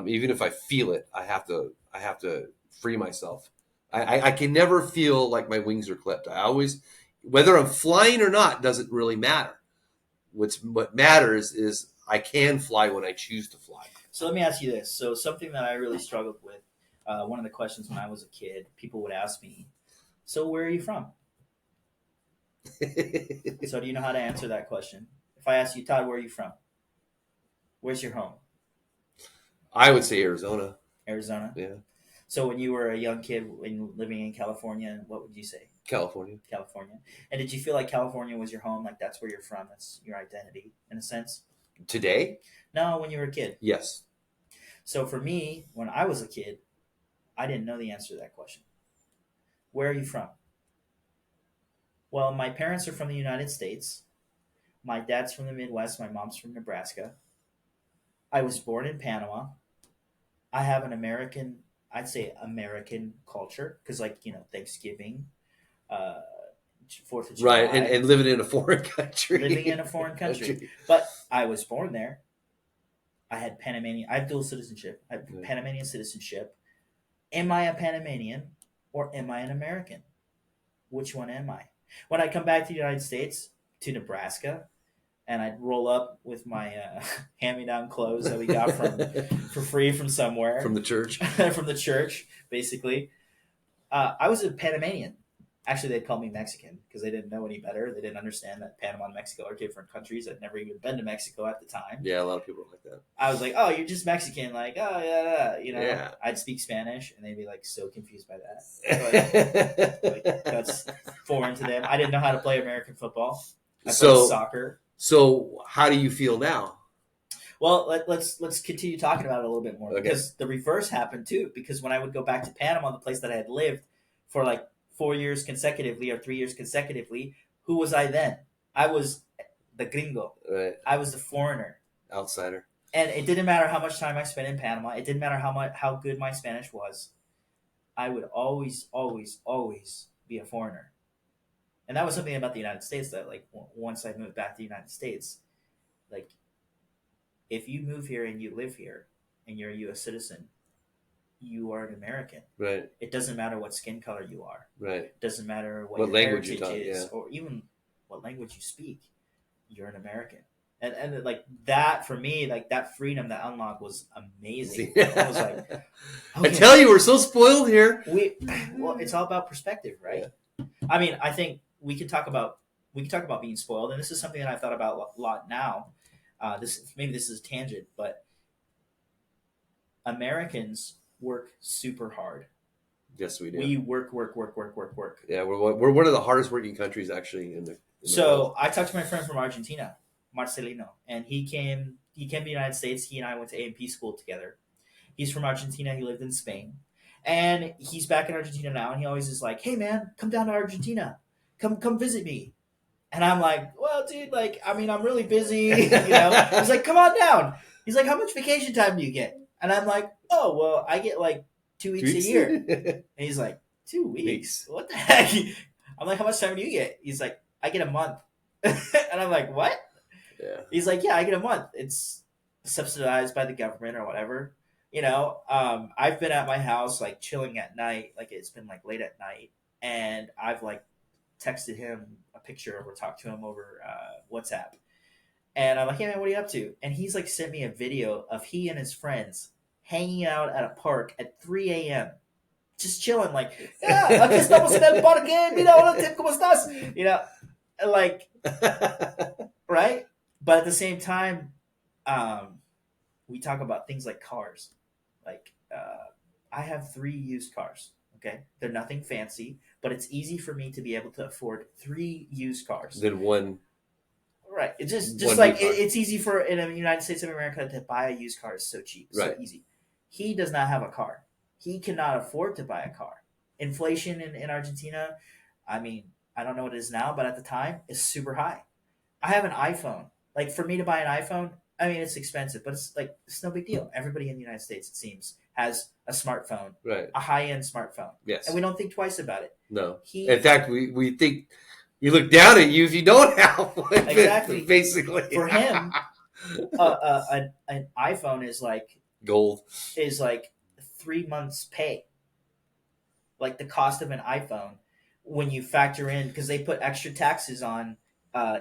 Even if I feel it, I have to free myself. I can never feel like my wings are clipped. I always, whether I'm flying or not, doesn't really matter. What matters is I can fly when I choose to fly. So let me ask you this. So something that I really struggled with, one of the questions when I was a kid, people would ask me, "So where are you from?" So do you know how to answer that question? If I ask you, Todd, where are you from? Where's your home? I would say Arizona. Arizona. Yeah, So when you were a young kid when living in California, what would you say? California. California. And did you feel like California was your home? Like that's where you're from? That's your identity in a sense? Today, No, when you were a kid. yes. So for me, when I was a kid, I didn't know the answer to that question. Where are you from? Well, my parents are from the United States. My dad's from the Midwest. My mom's from Nebraska. I was born in Panama. I have an American, I'd say American culture because, like, Thanksgiving, uh, 4th of Right, July, and living in a foreign country. living in a foreign country. But I was born there. I have dual citizenship. I have Panamanian citizenship. Am I a Panamanian or am I an American? Which one am I? When I come back to the United States, to Nebraska, and I'd roll up with my hand-me-down clothes that we got for free from somewhere. From the church. From the church, basically. I was a Panamanian. Actually, they called me Mexican because they didn't know any better. They didn't understand that Panama and Mexico are different countries. I'd never even been to Mexico at the time. Yeah, a lot of people are like that. I was like, "Oh, you're just Mexican." Like, "Oh, yeah." Yeah. I'd speak Spanish, and they'd be like so confused by that. Like, that's foreign to them. I didn't know how to play American football. I played soccer. So how do you feel now? Well, let's continue talking about it a little bit more because the reverse happened too. Because when I would go back to Panama, the place that I had lived for like 4 years consecutively or 3 years consecutively, who was I then? I was the gringo. Right. I was the foreigner, Outsider. and it didn't matter how much time I spent in Panama. It didn't matter how good my Spanish was. I would always, always, always be a foreigner, and that was something about the United States that, like, once I moved back to the United States, like, if you move here and you live here and you're a U.S. citizen, you are an American. Right. It doesn't matter what skin color you are. Right. It doesn't matter what your language heritage you talk, is, yeah. or even what language you speak. You're an American. And like that, for me, like that freedom, that unlock was amazing. I was like, okay. I tell you, we're so spoiled here. Well, it's all about perspective, right? Yeah. I mean, I think we could talk about being spoiled, and this is something that I've thought about a lot now. This is a tangent, but Americans work super hard. Yes, we do. We work. Yeah, we're one of the hardest working countries actually in the world. I talked to my friend from Argentina, Marcelino, and he came to the United States. He and I went to A&P school together. He's from Argentina. He lived in Spain, and he's back in Argentina now. And he always is like, "Hey man, come down to Argentina. Come visit me." And I'm like, "Well, dude, like, I mean, I'm really busy." He's like, "Come on down." He's like, "How much vacation time do you get?" And I'm like, "Oh, well, I get like 2 weeks a year." And he's like, 2 weeks? What the heck? I'm like, "How much time do you get?" He's like, "I get a month." And I'm like, "What?" Yeah. He's like, "Yeah, I get a month. It's subsidized by the government or whatever." I've been at my house like chilling at night, like it's been like late at night, and I've like texted him a picture or talked to him over WhatsApp. And I'm like, "Hey man, what are you up to?" And he's like sent me a video of he and his friends hanging out at a park at 3 a.m. Just chilling, like, "Yeah, aquí estamos en el parque, mira, hola Tim, ¿cómo estás?" Like, right? But at the same time, we talk about things like cars. Like, I have 3 used cars. Okay, they're nothing fancy, but it's easy for me to be able to afford 3 used cars. Then one. Right. It's just like it's easy for in the United States of America to buy a used car is so cheap, so easy. He does not have a car. He cannot afford to buy a car. Inflation in Argentina, I mean, I don't know what it is now, but at the time, is super high. I have an iPhone. Like, for me to buy an iPhone, I mean, it's expensive, but it's no big deal. Everybody in the United States, it seems, has a smartphone, right? A high-end smartphone. Yes. And we don't think twice about it. No. In fact, we think we look down at you if you don't have one. Exactly. Basically. For him, an iPhone is like gold. Is like 3 months' pay. Like the cost of an iPhone, when you factor in, because they put extra taxes on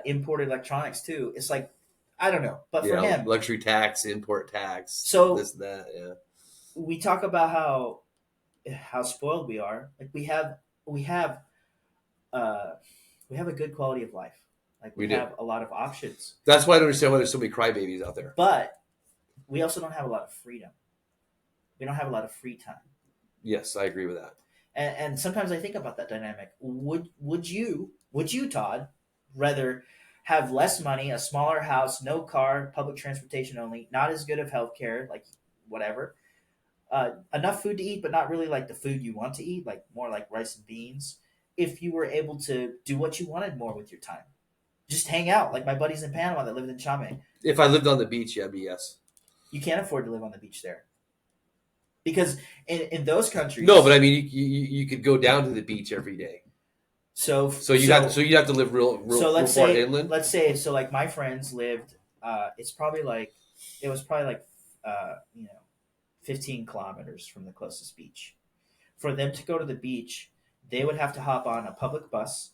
imported electronics too. It's like I don't know, but for Yeah, him, luxury tax, import tax, so this and that. Yeah, we talk about how spoiled we are. Like we have uh we have a good quality of life. Like we we do. have a lot of options, That's why I don't understand why there's so many crybabies out there. but we also don't have a lot of freedom. We don't have a lot of free time. Yes, I agree with that. And sometimes I think about that dynamic. Would you Todd rather have less money, a smaller house, no car, public transportation only, not as good of healthcare, like whatever, enough food to eat, but not really like the food you want to eat, like more like rice and beans. If you were able to do what you wanted more with your time, just hang out, like my buddies in Panama that lived in Chame. If I lived on the beach, yeah, be yes. You can't afford to live on the beach there because in those countries, No, but I mean, you could go down to the beach every day. so So you have to live so real far inland. let's say so like my friends lived it's probably like it was probably like 15 kilometers from the closest beach. For them to go to the beach, they would have to hop on a public bus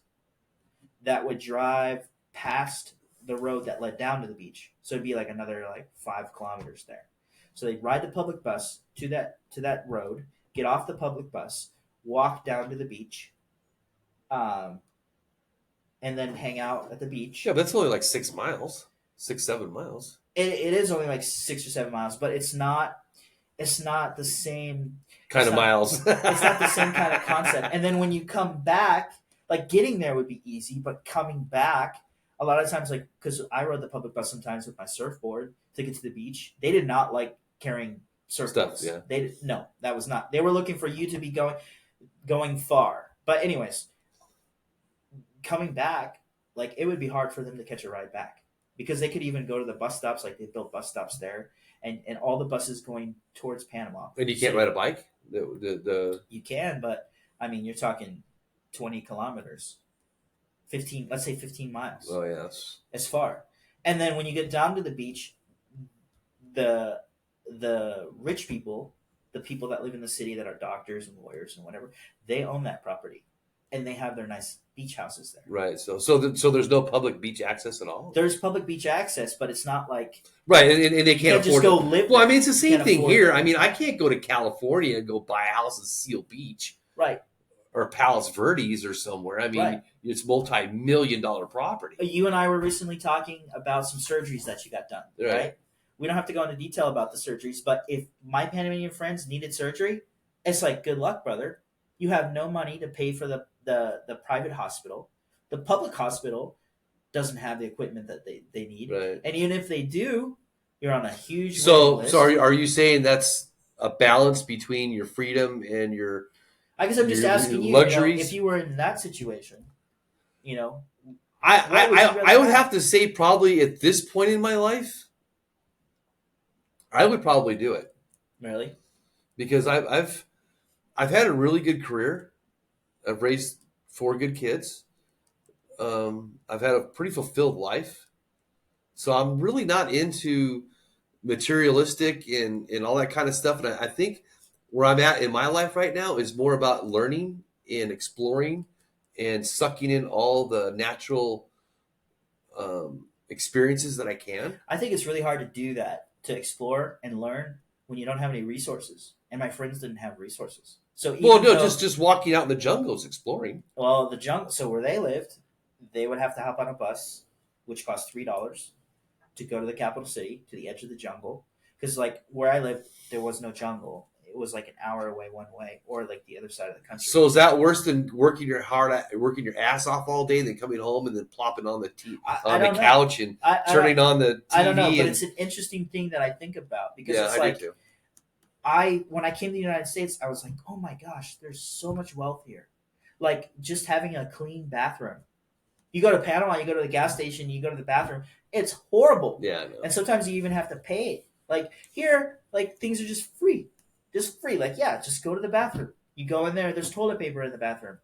that would drive past the road that led down to the beach. So it'd be like another like 5 kilometers there. So they'd ride the public bus to that road, get off the public bus, walk down to the beach, um, and then hang out at the beach. Yeah, but that's only like 6 miles, 6 7 miles. It is only like 6 or 7 miles, but it's not the same Kind of miles. it's not the same kind of concept. And then when you come back, like getting there would be easy, but coming back, a lot of times, like because I rode the public bus sometimes with my surfboard to get to the beach, they did not like carrying Stuff, surfboards. yeah. No, that was not. They were looking for you to be going far. But anyways, coming back, like it would be hard for them to catch a ride back because they could even go to the bus stops, like they built bus stops there, and all the buses going towards Panama. And you can't So ride a bike. The you can, but I mean, you're talking 20 kilometers, 15. Let's say 15 miles. oh yes. As far. And then when you get down to the beach, the the rich people, the people that live in the city that are doctors and lawyers and whatever, they own that property, and they have their nice beach houses there. Right. So there's no public beach access at all. There's public beach access, but it's not like Right, and they can't just afford go it. live. Well, I there. mean, it's the You same can't thing afford here. it. I mean, I can't go to California and go buy a house in Seal Beach Right. or Palos Verdes or somewhere. I mean, Right. it's multi-million-dollar property. You and I were recently talking about some surgeries that you got done, right? We don't have to go into detail about the surgeries, but if my Panamanian friends needed surgery, it's like, good luck, brother. You have no money to pay for the private hospital. The public hospital doesn't have the equipment that they need. Right. And even if they do, you're on a huge So, waiting list. so are you saying that's a balance between your freedom and your I guess I'm just your asking you, luxuries? if you were in that situation, what would you I rather would have? have to say probably at this point in my life, I would probably do it Really? because I've had a really good career. I've raised 4 good kids. I've had a pretty fulfilled life, so I'm really not into materialistic and all that kind of stuff. And I think where I'm at in my life right now is more about learning and exploring and sucking in all the natural experiences that I can. I think it's really hard to do that, to explore and learn when you don't have any resources. And my friends didn't have resources. So even Well, no, though, just walking out in the jungles, exploring. well, the jungle. So where they lived, they would have to hop on a bus, which cost $3 to go to the capital city, to the edge of the jungle. Because like where I lived, there was no jungle. It was like an hour away one way, or like the other side of the country. So is that worse than working your ass off all day, then coming home and then plopping on the I don't know. couch and I turning on the TV? I don't know, but and, it's an interesting thing that I think about because yeah, it's I like do too. when I came to the United States, I was like, oh my gosh, there's so much wealth here. Like just having a clean bathroom. You go to Panama, you go to the gas station, you go to the bathroom, it's horrible. Yeah, I know. And sometimes you even have to pay. Like here, like things are just free. Just free. Like, yeah, just go to the bathroom. You go in there, there's toilet paper in the bathroom.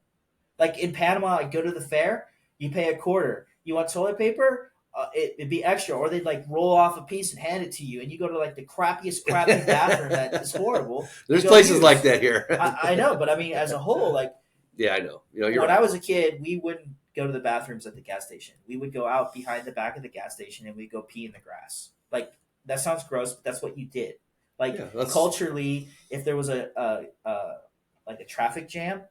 Like in Panama, I go to the fair, you pay $0.25. You want toilet paper? It'd be extra. Or they'd like roll off a piece and hand it to you. And you go to like the crappy bathroom that is horrible. There's places like that here. I know, but I mean, as a whole, like, Yeah, I know. You're When right. I was a kid, we wouldn't go to the bathrooms at the gas station. We would go out behind the back of the gas station and we'd go pee in the grass. Like that sounds gross, but that's what you did. Like Yeah, that's culturally, if there was a like a traffic jam,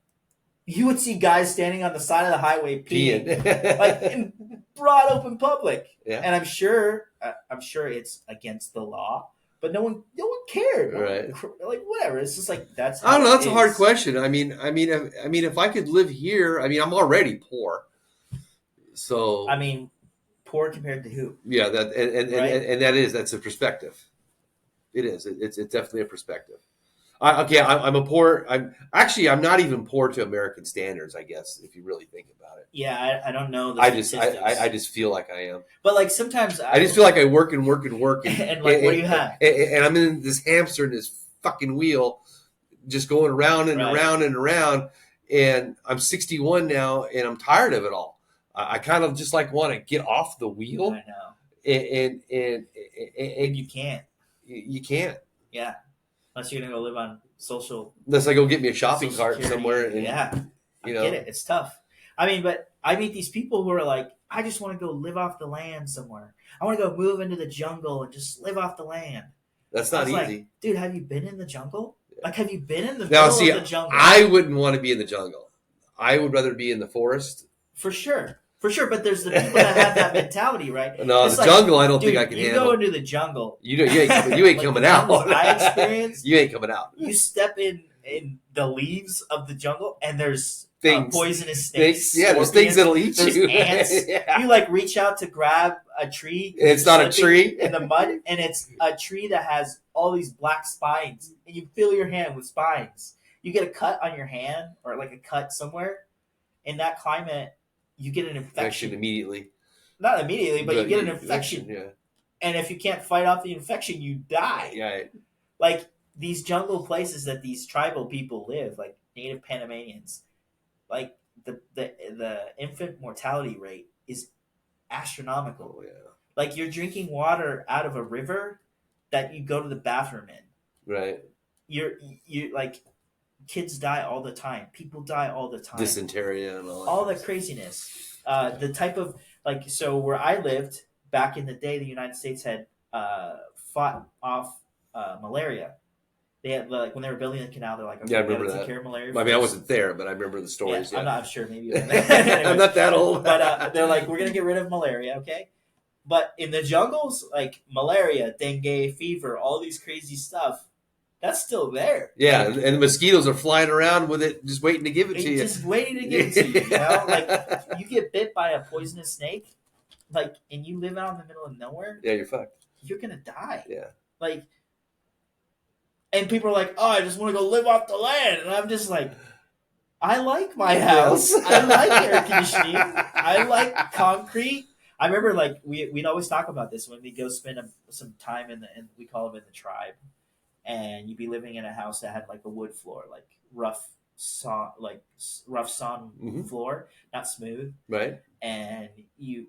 you would see guys standing on the side of the highway peeing. peeing, like in broad open public. Yeah. And I'm sure it's against the law, but no one cared. Right. Like whatever. It's just like that's I how don't know. it That's a hard is. question. If I could live here, I'm already poor. So I mean, poor compared to who, yeah, that right? and that's a perspective. It is. It's definitely a perspective. I'm a poor. I'm not even poor to American standards. I guess if you really think about it, Yeah, I don't know the statistics, I just feel like I am. but like sometimes I just feel like I work and work and work and like what do you have? and I'm in this hamster in this fucking wheel, just going around and Right. around and around. And I'm 61 now, and I'm tired of it all. I kind of just like want to get off the wheel, I know, and you can't. you can't Yeah, unless you're gonna go live on social unless I go get me a shopping Social cart Security. somewhere. And Yeah, I you know, get it. It's tough. I mean, but I meet these people who are like, I just want to go live off the land somewhere. I want to go move into the jungle and just live off the land. that's I not was easy. like, dude, have you been in the jungle? Like, have you been in the Now, middle see, of the jungle? I wouldn't want to be in the jungle. I would rather be in the forest. For sure. For sure. But there's the people that have that mentality, right? No, It's the like, jungle, I don't dude, think I can you handle. go into the jungle. You ain't Like coming the out. jungles I experienced, You ain't coming out. you step in the leaves of the jungle and there's Things. poisonous snakes. Yeah, there's things that'll eat there's you. ants. Yeah. You like reach out to grab a tree. It's you're not a slipping tree. in the mud, and it's a tree that has all these black spines, and you fill your hand with spines. You get a cut on your hand or like a cut somewhere. In that climate, you get an Infection infection. immediately. Not immediately, but you get an Infection. infection. Yeah. And if you can't fight off the infection, you die. Yeah. Like these jungle places that these tribal people live, like native Panamanians, like the infant mortality rate is astronomical. Oh, yeah. Like you're drinking water out of a river that you go to the bathroom in. Right. You're like kids die all the time. People die all the time. Dysentery and all the craziness. The type of like so where I lived back in the day, the United States had fought off malaria. They had like when they were building the canal, they're like, okay, Yeah, I we gotta remember take that. care of malaria. I mean, I first. wasn't there, but I remember the stories. Yeah, Yeah. I'm sure maybe. I'm not that old. But they're like, we're gonna get rid of malaria, okay? But in the jungles, like malaria, dengue, fever, all these crazy stuff, that's still there. Yeah, Like, and the mosquitoes are flying around with it, just waiting to give it to you. just waiting to give it to you. You know, like you get bit by a poisonous snake, like, and you live out in the middle of nowhere, Yeah, you're fucked. you're gonna die. Yeah. Like, and people are like, "Oh, I just want to go live off the land," and I'm just like, I like my house. Yes. I like air conditioning. I like concrete. I remember, like, we'd always talk about this when we go spend some time in we call them in the tribe, and you'd be living in a house that had like a wood floor, like rough sawn Mhm. floor, not smooth, Right. and you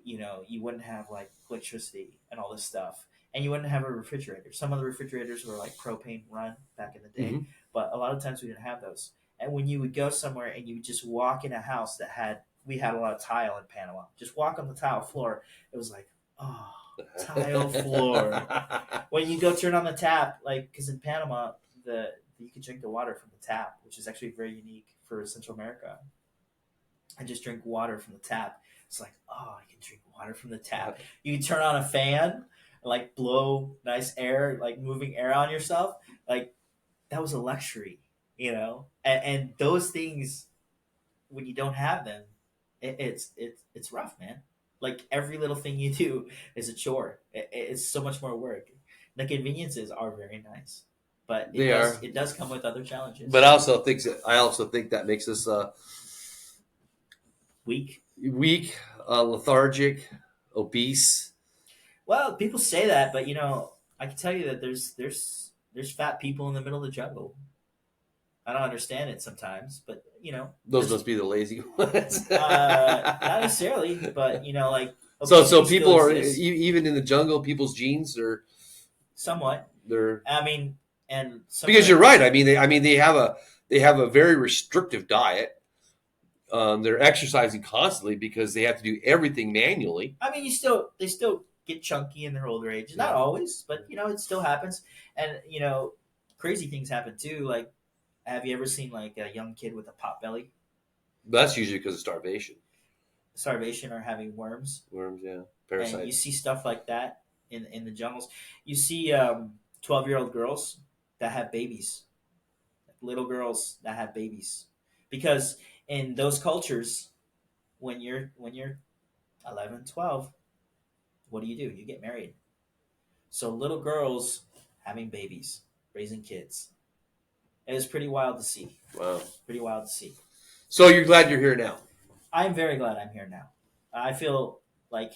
wouldn't have like electricity and all this stuff, and you wouldn't have a refrigerator. Some of the refrigerators were like propane run back in the day, Mhm. but a lot of times we didn't have those. And when you would go somewhere and you would just walk in a house we had a lot of tile in Panama. Just walk on the tile floor. It was like, oh, tile floor. When you go turn on the tap, like, because in Panama, you can drink the water from the tap, which is actually very unique for Central America. I just drink water from the tap. It's like, oh, I can drink water from the tap. You can turn on a fan, like blow nice air, like moving air on yourself. Like that was a luxury, And those things, when you don't have them, it's rough, man. Like every little thing you do is a chore. It's so much more work. The conveniences are very nice, but it does come with other challenges. But I also think that makes us weak, lethargic, obese. Well, people say that, but I can tell you that there's fat people in the middle of the jungle. I don't understand it sometimes, but Those must be the lazy ones. not necessarily, but like so obesity people still are exists. even in the jungle. People's genes are somewhat. they're I mean, and because you're right. I mean they have a very restrictive diet. they're exercising constantly because they have to do everything manually. I mean, they still get chunky in their older age. Not Yeah. always, but it still happens. And crazy things happen too. Like, have you ever seen like a young kid with a pot belly, That's usually because of starvation, or having worms? worms, yeah, And you parasites. see stuff like that in the jungles. You see 12-year-old girls that have babies, little girls that have babies, because in those cultures, when you're 11, 12, what do? You get married. So little girls having babies, raising kids. It was pretty wild to see. Wow. Pretty wild to see. So you're glad you're here now. I'm very glad I'm here now. I feel like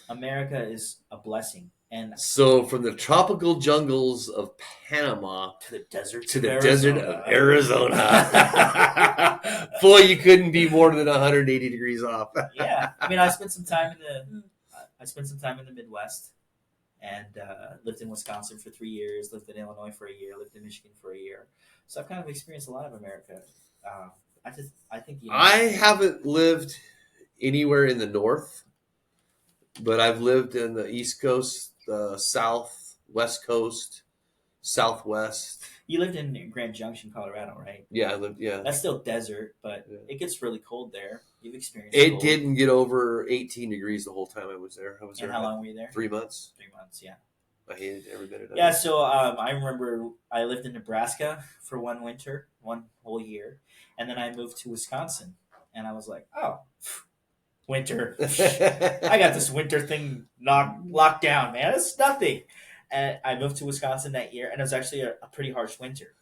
America is a blessing, and So from the tropical jungles of Panama to the deserts to of the desert Arizona. of Arizona. Boy, you couldn't be more than 180 degrees off. Yeah, I mean, I spent some time in the Midwest, and lived in Wisconsin for 3 years, lived in Illinois for a year, lived in Michigan for a year. So I've kind of experienced a lot of America. I think I haven't lived anywhere in the north, but I've lived in the East Coast, the South, West Coast, Southwest. you lived in Grand Junction, Colorado, right? Yeah, I lived. Yeah, That's still desert, but yeah. it gets really cold there. You've experienced It cold. didn't get over 18 degrees the whole time I was there. I was And there how long were you there? 3 months. 3 months, yeah. I hated every minute of Yeah, it. so I remember I lived in Nebraska for one winter, one whole year, and then I moved to Wisconsin, and I was like, oh, winter. I got this winter thing locked down, man. It's nothing. And I moved to Wisconsin that year, and it was actually a pretty harsh winter.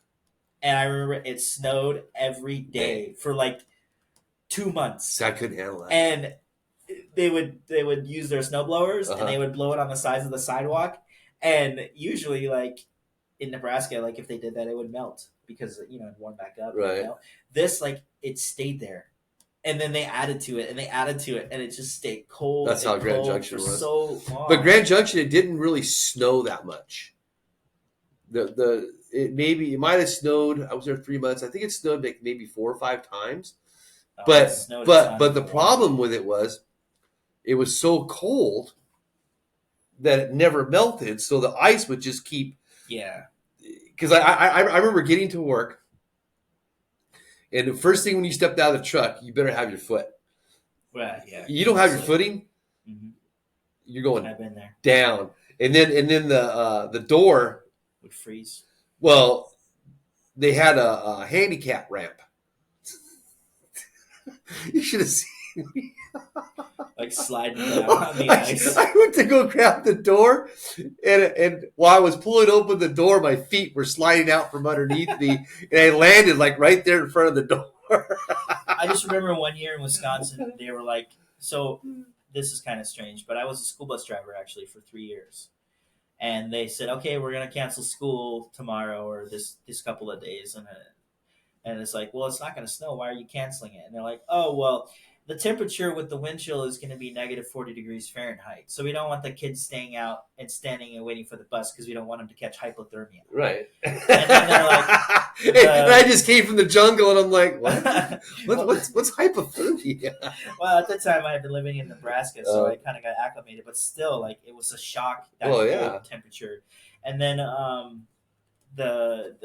And I remember it snowed every day for like 2 months. So I couldn't handle that. And they would use their snow blowers, and they would blow it on the sides of the sidewalk. And usually, like in Nebraska, like if they did that, it would melt because it'd warm back up. Right. And melt. This, like, it stayed there, and then they added to it, and they added to it, and it just stayed cold. That's how Grand cold Junction for was. so long. But Grand Junction, it didn't really snow that much. It might have snowed. I was there 3 months. I think it snowed like maybe 4 or 5 times. Oh, it But snowed a but ton. but the problem with it was so cold that it never melted. So the ice would just keep. Yeah. Because I remember getting to work, and the first thing when you stepped out of the truck, you better have your foot. Right. Yeah. You don't have your footing, Mm-hmm. you're going I've been there. down, and then the door Would freeze. Well, they had a handicap ramp. You should have seen me. Like sliding down on the ice. I went to go grab the door, and while I was pulling open the door, my feet were sliding out from underneath me, and I landed like right there in front of the door. I just remember one year in Wisconsin, they were like, so this is kind of strange, but I was a school bus driver actually for 3 years. And they said, okay, we're going to cancel school tomorrow or this couple of days. And it's like, well, it's not going to snow. Why are you canceling it? And they're like, oh, well, the temperature with the wind chill is going to be negative 40 degrees Fahrenheit. So we don't want the kids staying out and standing and waiting for the bus because we don't want them to catch hypothermia. Right. And then they're like, and I just came from the jungle, and I'm like, what? What's hypothermia? Well, at that time I had been living in Nebraska, so I kind of got acclimated. But still, like, it was a shock that cold temperature. And then the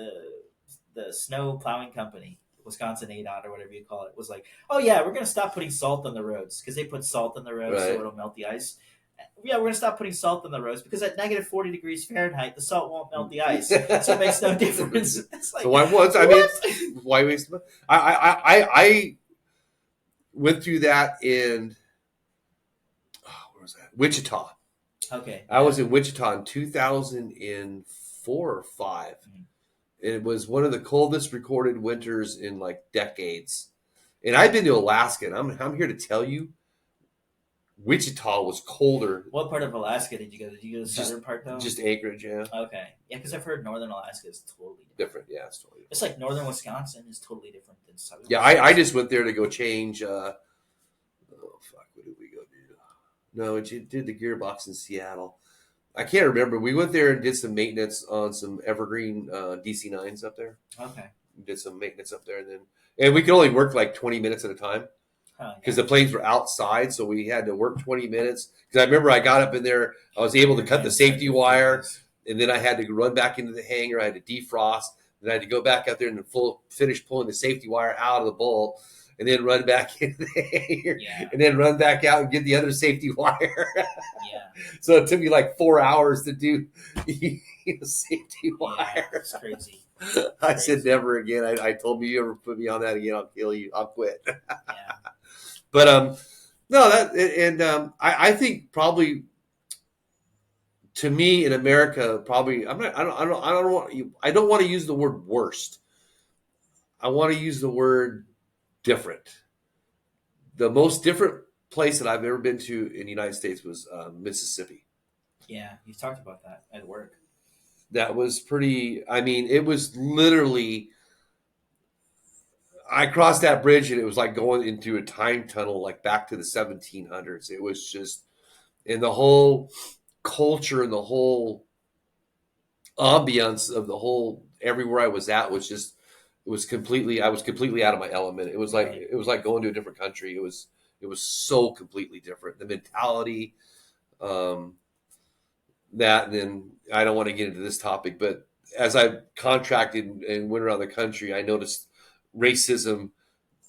snow plowing company, Wisconsin ADOT or whatever you call it, was like, oh yeah, we're gonna stop putting salt on the roads because they put salt on the roads so it'll melt the ice. Yeah, we're gonna stop putting salt on the roads because at negative 40 degrees Fahrenheit, the salt won't melt the ice, so it makes no difference. It's like, so why was I mean, why waste? I went through that in where was that? Wichita. Okay, I was in Wichita in 2004 or 5. Mm-hmm. It was one of the coldest recorded winters in like decades. And I've been to Alaska, and I'm here to tell you, Wichita was colder. What part of Alaska did you go? Did you go to the southern part though? Just Anchorage, yeah. Okay, yeah, because I've heard northern Alaska is totally different. Yeah, it's totally different. It's like northern Wisconsin is totally different than southern. Yeah, I just went there to go change. What did we go do? No, it did the gearbox in Seattle. I can't remember. We went there and did some maintenance on some Evergreen DC9s up there. Okay. We did some maintenance up there, and then and we could only work like 20 minutes at a time Oh because yeah. the planes were outside, so we had to work 20 minutes. Because I remember I got up in there, I was able to Your cut the hands start safety to feel wire, nice. and then I had to run back into the hangar. I had to defrost, then I had to go back out there and finish pulling the safety wire out of the bolt, and then run back into the hangar, Yeah. and then run back out and get the other safety wire. Yeah. So it took me like 4 hours to do safety Yeah. wire. It's crazy. I said Crazy. never again. I told me, you ever put me on that again, I'll kill you. I'll quit. Yeah. But no, that and I think probably to me in America, probably I'm not. I don't want to use the word worst. I want to use the word different. The most different place that I've ever been to in the United States was Mississippi. Yeah. You've talked about that at work. That was pretty. I mean, it was literally. I crossed that bridge and it was like going into a time tunnel, like back to the 1700s. It was just, and the whole culture and the whole ambiance of the whole everywhere I was at was just it was completely I was completely out of my element. Right. It was like going to a different country. It was so completely different. The mentality, um, that, and then I don't want to get into this topic, but as I contracted and went around the country, I noticed racism,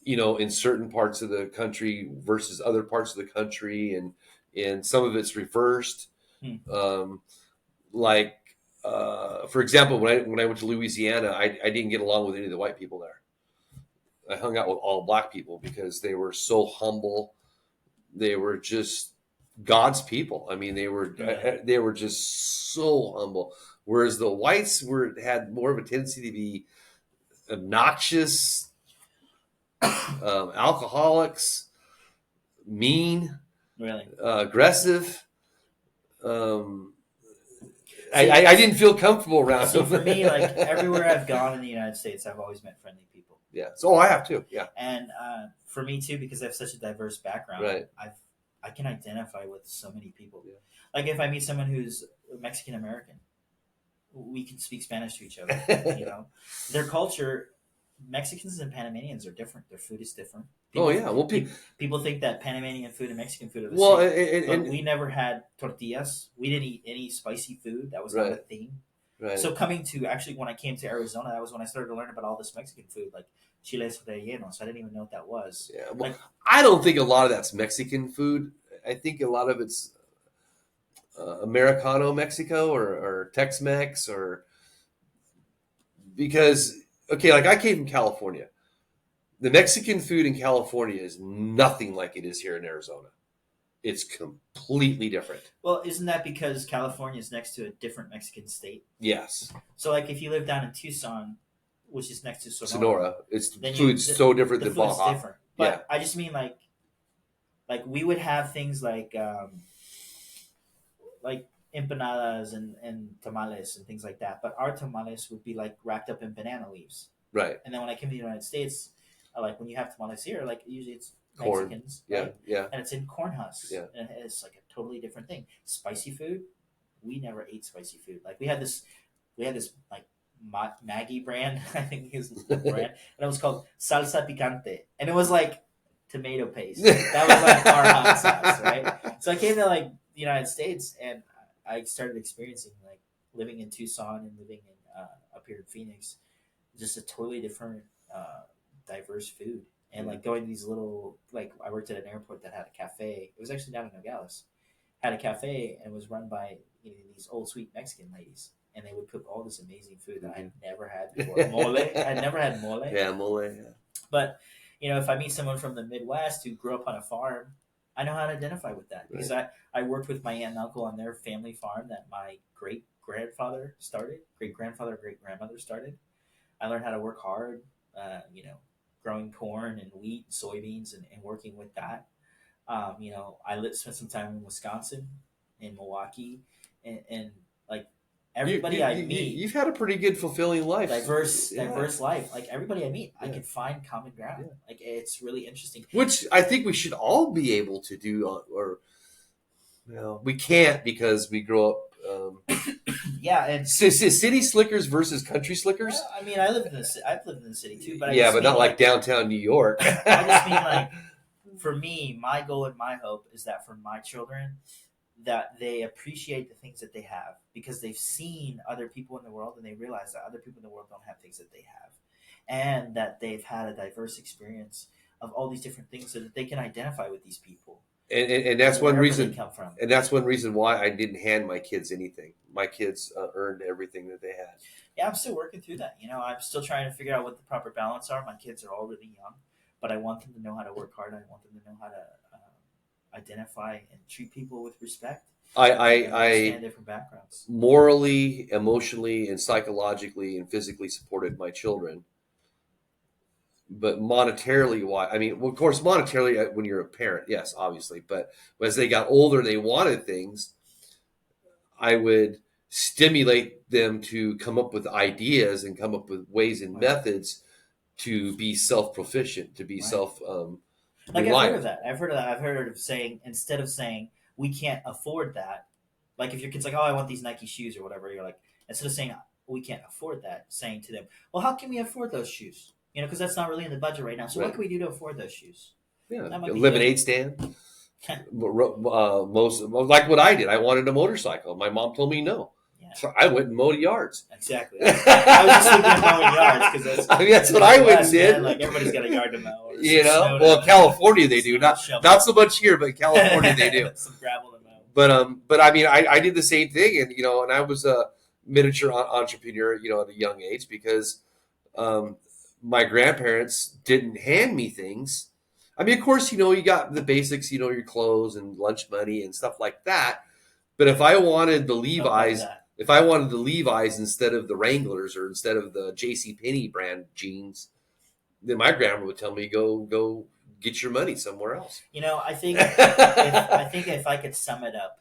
in certain parts of the country versus other parts of the country, and some of it's reversed. Hmm. Um, like for example, when I went to Louisiana, I didn't get along with any of the white people there. I hung out with all black people because they were so humble. They were just God's people. I mean, Yeah. they were just so humble. Whereas the whites had more of a tendency to be obnoxious, alcoholics, mean, Really. aggressive. Um, See. I didn't feel comfortable around See, them. for me, like everywhere I've gone in the United States, I've always met friendly people. Yeah. So I have too. Yeah. And for me too, because I have such a diverse background, Right. I can identify with so many people. Yeah. Like if I meet someone who's Mexican American, we can speak Spanish to each other. Their culture, Mexicans and Panamanians are different. Their food is different. Oh yeah. Well, People think that Panamanian food and Mexican food are the well, same. But and we never had tortillas. We didn't eat any spicy food. That was not a right, thing. right. So coming to actually when I came to Arizona, that was when I started to learn about all this Mexican food, like chiles rellenos. I didn't even know what that was. Yeah. Well, Like I don't think a lot of that's Mexican food. I think a lot of it's Americano Mexico or Tex Mex or because okay, like I came from California. The Mexican food in California is nothing like it is here in Arizona. It's completely different. well, isn't that because California is next to a different Mexican state? Yes, So like if you live down in Tucson, which is next to Sonora, Sonora. It's then food's so different the than food's Baja. different. Yeah, But I just mean like we would have things like empanadas and tamales and things like that. But our tamales would be like wrapped up in banana leaves. right. And then when I came to the United States, like when you have tamales here, like usually it's Corn. Mexicans, Yeah, right? yeah, And it's in corn husks, yeah. and it's like a totally different thing. Spicy food, we never ate spicy food. Like we had this like Maggie brand, I think is the brand, and it was called salsa picante, and it was like tomato paste. That was like our hot sauce, right? So I came to like the United States, and I started experiencing like living in Tucson and living in up here in Phoenix, just a totally different, diverse food. And like going to these little, like I worked at an airport that had a cafe. It was actually down in Nogales. Had a cafe and was run by these old sweet Mexican ladies, and they would cook all this amazing food that I had never had before. Mole, I'd never had mole. Yeah, mole. Yeah. But if I meet someone from the Midwest who grew up on a farm, I know how to identify with that because I worked with my aunt and uncle on their family farm that my great grandfather started, great grandfather, great grandmother started. I learned how to work hard, growing corn and wheat, and soybeans, and working with that. Spent some time in Wisconsin, in Milwaukee, and like everybody I meet, you've had a pretty good, fulfilling life. diverse life. Like everybody I meet, I Yeah. can find common ground. Yeah. Like it's really interesting. Which I think we should all be able to do, or we can't because we grow up Yeah, and City slickers versus country slickers. well, I mean, I've lived in the city too, but I Yeah, just but mean not like downtown New York. I just mean like for me, my goal and my hope is that for my children, that they appreciate the things that they have because they've seen other people in the world and they realize that other people in the world don't have things that they have, and that they've had a diverse experience of all these different things so that they can identify with these people And that's one wherever they reason. come from. And that's one reason why I didn't hand my kids anything. My kids earned everything that they had. Yeah, I'm still working through that. You know, I'm still trying to figure out what the proper balance are. My kids are all really young, but I want them to know how to work hard. I want them to know how to identify and treat people with respect and I understand different backgrounds. morally, emotionally, and psychologically and physically supported my children. But monetarily, why? I mean, well, of course, monetarily when you're a parent, yes, obviously. But as they got older, they wanted things. I would stimulate them to come up with ideas and come up with ways and Right. methods to be self proficient, to be Right. self Like I've heard of reliant. that. I've heard of that. I've heard of saying instead of saying we can't afford that, like if your kid's like, oh, I want these Nike shoes or whatever, you're like, instead of saying we can't afford that, saying to them, well, how can we afford those shoes? You know, because that's not really in the budget right now. So what Right. can we do to afford those shoes? Yeah. That might A be good. lemonade stand. Most like what I did. I wanted a motorcycle. My mom told me no. Yeah, So I went and mowed yards. exactly. I was just thinking of mowing yards because I mean, that's what I went and did. Man, like everybody's got a yard to mow. Or You some know, snow well, to, California they do, snow to not shovel. so much here, but California they do. Some gravel to mow. But I mean, I did the same thing, and and I was a miniature entrepreneur, at a young age because um, my grandparents didn't hand me things. I mean, of course, you got the basics, your clothes and lunch money and stuff like that. But if I wanted the Nothing like Levi's, that. if I wanted the Levi's instead of the Wranglers or instead of the J.C. Penney brand jeans, then my grandma would tell me go get your money somewhere else. You know, I think if I could sum it up,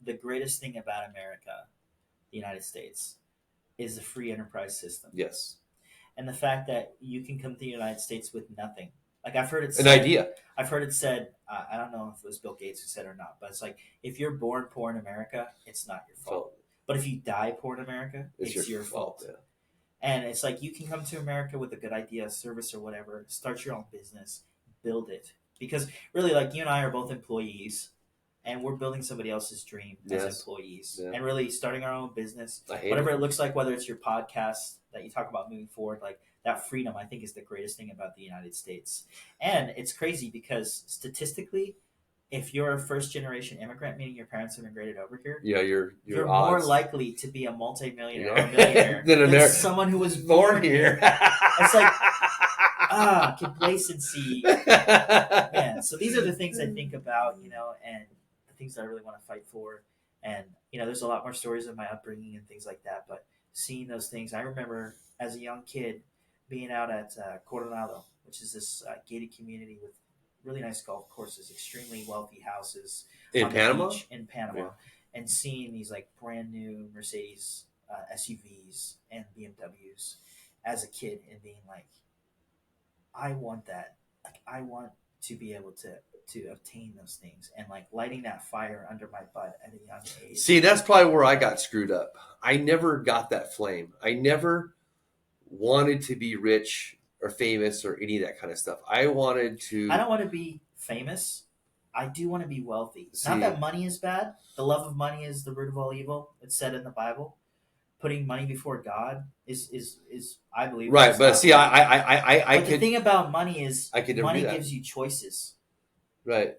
the greatest thing about America, the United States, is the free enterprise system, Yes, and the fact that you can come to the United States with nothing. Like I've heard it an said. idea. I've heard it said. I don't know if it was Bill Gates who said it or not, but it's like if you're born poor in America, it's not your fault. But if you die poor in America, it's your fault. Yeah. And it's like you can come to America with a good idea, a service or whatever, start your own business, build it. Because really, like you and I are both employees, and we're building somebody else's dream as Yes. employees, Yeah. and really starting our own business, I hate whatever it. it looks like, whether it's your podcast that you talk about moving forward, like that freedom, I think is the greatest thing about the United States. And it's crazy because statistically, if you're a first generation immigrant, meaning your parents immigrated over here, Yeah, you're odds. more likely to be a multimillionaire Yeah. or a millionaire than someone who was born here. It's like complacency. Man, so these are the things I think about, and the things that I really want to fight for. And there's a lot more stories of my upbringing and things like that. But seeing those things, I remember as a young kid being out at Coronado, which is this gated community with really nice golf courses, extremely wealthy houses In on Panama? the beach in Panama, Yeah. and seeing these like brand new Mercedes SUVs and BMWs as a kid and being like, I want that. Like I want to be able to obtain those things and like lighting that fire under my butt at a young age. See, that's probably where I got screwed up. I never got that flame. I never wanted to be rich or famous or any of that kind of stuff. I wanted to. I don't want to be famous. I do want to be wealthy. See. Not that money is bad. The love of money is the root of all evil. It's said in the Bible. Putting money before God is I believe Right, is but not see, right. I But the could. thing about money is I could never money do that. gives you choices. Right.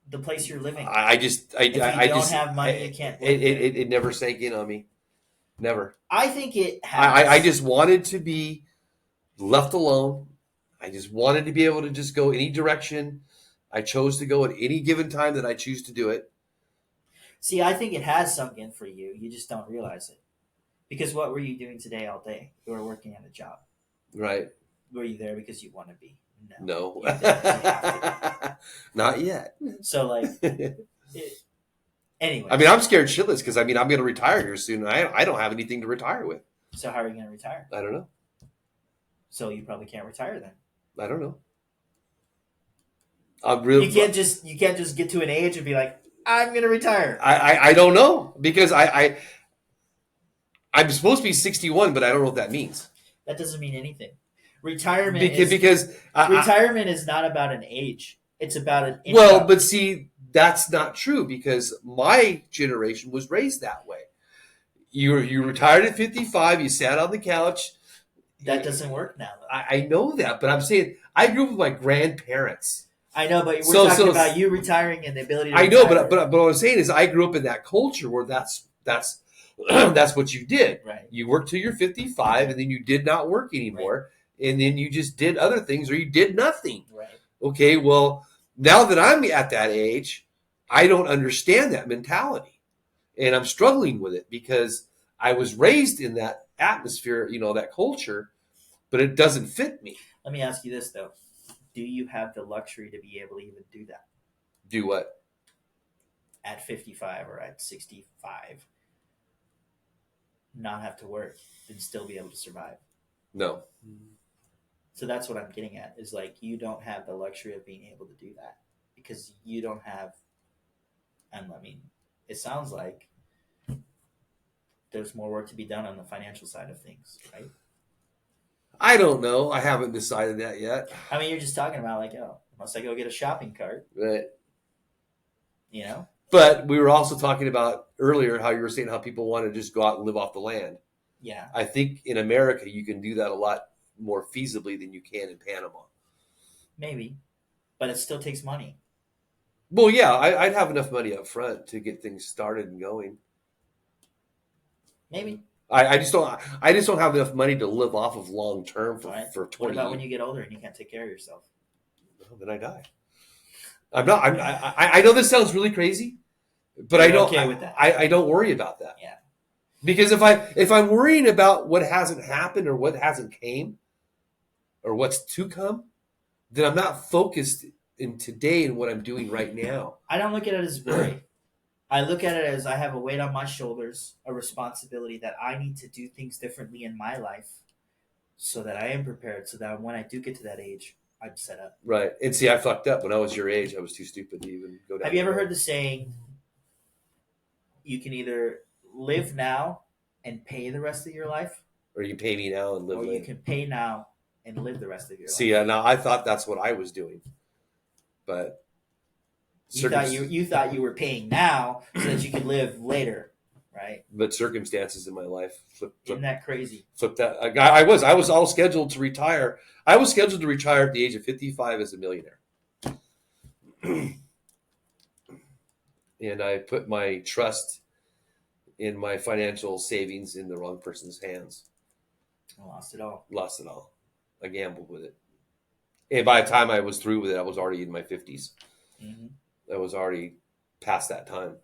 The place you're living. I just. If you I don't just. have money, you can't live there. It never sank in on me. Never. I think it has. I just wanted to be left alone. I just wanted to be able to just go any direction I chose to go at any given time that I choose to do it. See, I think it has sunk in for you. You just don't realize it. Because what were you doing today all day? You were working at a job. Right. Were you there because you want to be? No. You're there because you have to Not yet. be. So, like, anyway. I mean, I'm scared shitless because I'm going to retire here soon. I don't have anything to retire with. So, how are you going to retire? I don't know. So, you probably can't retire then. I don't know. I'm really. You can't just get to an age and be like, I'm going to retire. I don't know because I'm supposed to be 61, but I don't know what that means. That doesn't mean anything. Retirement Because retirement is not about an age. It's about an income. well, but see, that's not true because my generation was raised that way. You retired at 55. You sat on the couch. That doesn't work now, though. I know that, but I'm saying I grew up with my grandparents. I know, but we're talking about you retiring and the ability to I know, retire. but what I'm saying is I grew up in that culture where that's that's what you did. Right. You worked till you're 55, and then you did not work anymore, and then you just did other things or you did nothing. Right. Okay, well, now that I'm at that age, I don't understand that mentality, and I'm struggling with it because I was raised in that atmosphere, that culture, but it doesn't fit me. Let me ask you this, though. Do you have the luxury to be able to even do that? Do what? At 55 or at 65, not have to work and still be able to survive? No. So that's what I'm getting at, is like you don't have the luxury of being able to do that because you don't have, and I mean, it sounds like there's more work to be done on the financial side of things, right? I don't know. I haven't decided that yet. I mean, you're just talking about like, oh, must I go get a shopping cart? Right. You know? But we were also talking about earlier how you were saying how people want to just go out and live off the land. Yeah. I think in America you can do that a lot more feasibly than you can in Panama. Maybe. But it still takes money. Well, yeah, I'd have enough money up front to get things started and going. Maybe. I just don't have enough money to live off of long term for 20 What about years. when you get older and you can't take care of yourself? Well, then I die. I know this sounds really crazy, but You're I don't. okay with that. I don't worry about that. Yeah. Because if I'm worrying about what hasn't happened or what hasn't came, or what's to come, then I'm not focused in today and what I'm doing right now. I don't look at it as worry. I look at it as I have a weight on my shoulders, a responsibility that I need to do things differently in my life so that I am prepared, so that when I do get to that age, I'm set up. Right. And see, I fucked up. When I was your age, I was too stupid to even go down. Have you ever heard the saying, you can either live now and pay the rest of your life, or you pay me now and live or later? you can pay now and live the rest of your life? See, now I thought that's what I was doing. But you thought you were paying now so that you could live later, right? But circumstances in my life Isn't that crazy? Flipped that. I was all scheduled to retire. I was scheduled to retire at the age of 55 as a millionaire. And I put my trust in my financial savings in the wrong person's hands. I lost it all. Lost it all. I gambled with it. And by the time I was through with it, I was already in my 50s. Mm-hmm. I was already past that time.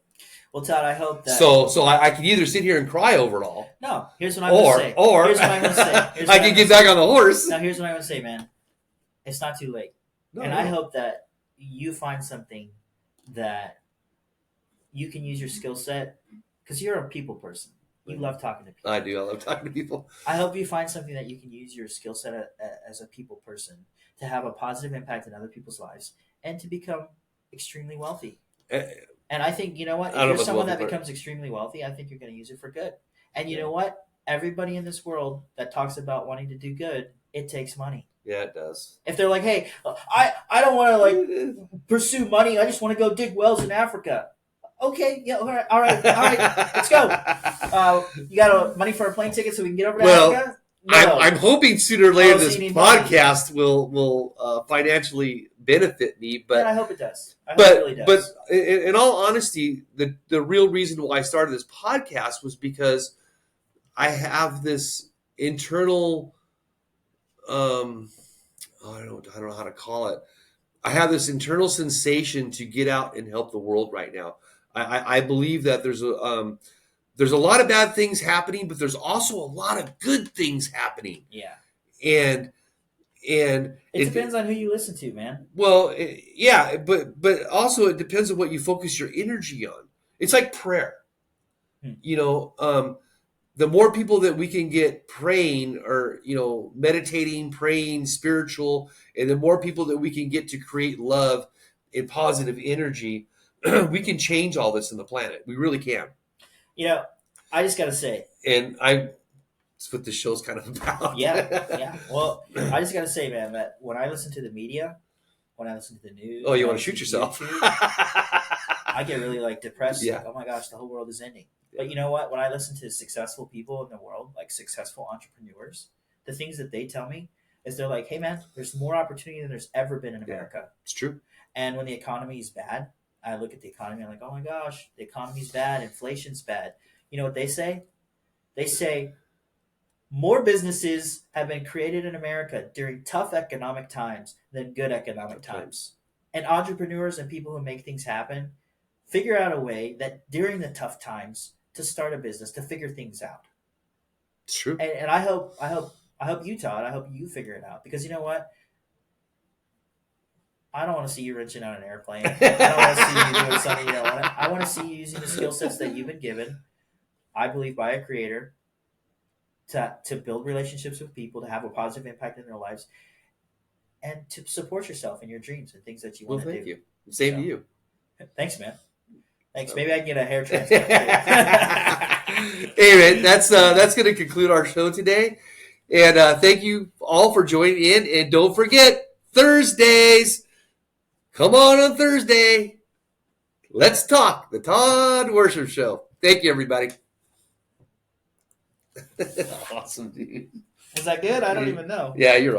Well, Todd, I hope that. So I can either sit here and cry over it all. No, here's what I'm going to say. Or here's what I'm going to say. I can get back on the horse. Now, here's what I'm going to say, man. It's not too late. No, and I hope that you find something that you can use your skill set, because you're a people person. You love talking to people. I do. I love talking to people. I hope you find something that you can use your skill set as a people person to have a positive impact in other people's lives and to become extremely wealthy. And I think, you know what? If you're someone that becomes extremely wealthy, I think you're going to use it for good. And you know what? Everybody in this world that talks about wanting to do good, it takes money. Yeah, it does. If they're like, hey, I don't want to pursue money. I just want to go dig wells in Africa. Okay, yeah, all right, let's go. You got money for a plane ticket so we can get over to Africa? No. I'm hoping sooner or later this podcast will financially benefit me, but I hope it does. I hope it really does. But in all honesty, the real reason why I started this podcast was because I have this internal, I don't know how to call it. I have this internal sensation to get out and help the world right now. I believe that there's a lot of bad things happening, but there's also a lot of good things happening. Yeah. And it depends on who you listen to, man. Well, yeah, but also it depends on what you focus your energy on. It's like prayer. The more people that we can get praying or, meditating, praying, spiritual, and the more people that we can get to create love and positive energy, we can change all this in the planet. We really can. You know, I just got to say, And that's what this show's kind of about. yeah. Well, I just got to say, man, that when I listen to the media, when I listen to the news, Oh, you when I want to listen shoot yourself? YouTube, I get really like depressed. Yeah. Like, oh my gosh, the whole world is ending. But you know what? When I listen to successful people in the world, like successful entrepreneurs, the things that they tell me is they're like, hey man, there's more opportunity than there's ever been in America. It's true. And when the economy is bad, I look at the economy, I'm like, oh my gosh, the economy's bad, inflation's bad. You know what they say? They say more businesses have been created in America during tough economic times than good economic times. And entrepreneurs and people who make things happen figure out a way that during the tough times to start a business, to figure things out. It's true. And I hope you, Todd, I hope you figure it out, because you know what? I don't want to see you wrenching out an airplane. I don't want to see you doing something you don't want to. I want to see you using the skill sets that you've been given, I believe, by a creator to build relationships with people, to have a positive impact in their lives, and to support yourself in your dreams and things that you Well, want to thank do. you. Same So, to you. Thanks, man. Thanks. Maybe I can get a hair transplant. Hey, man, that's going to conclude our show today. And thank you all for joining in. And don't forget, Thursdays. Come on Thursday. Let's talk. The Todd Worship Show. Thank you, everybody. Awesome, dude. Was that good? I don't even know. Yeah, you're awesome.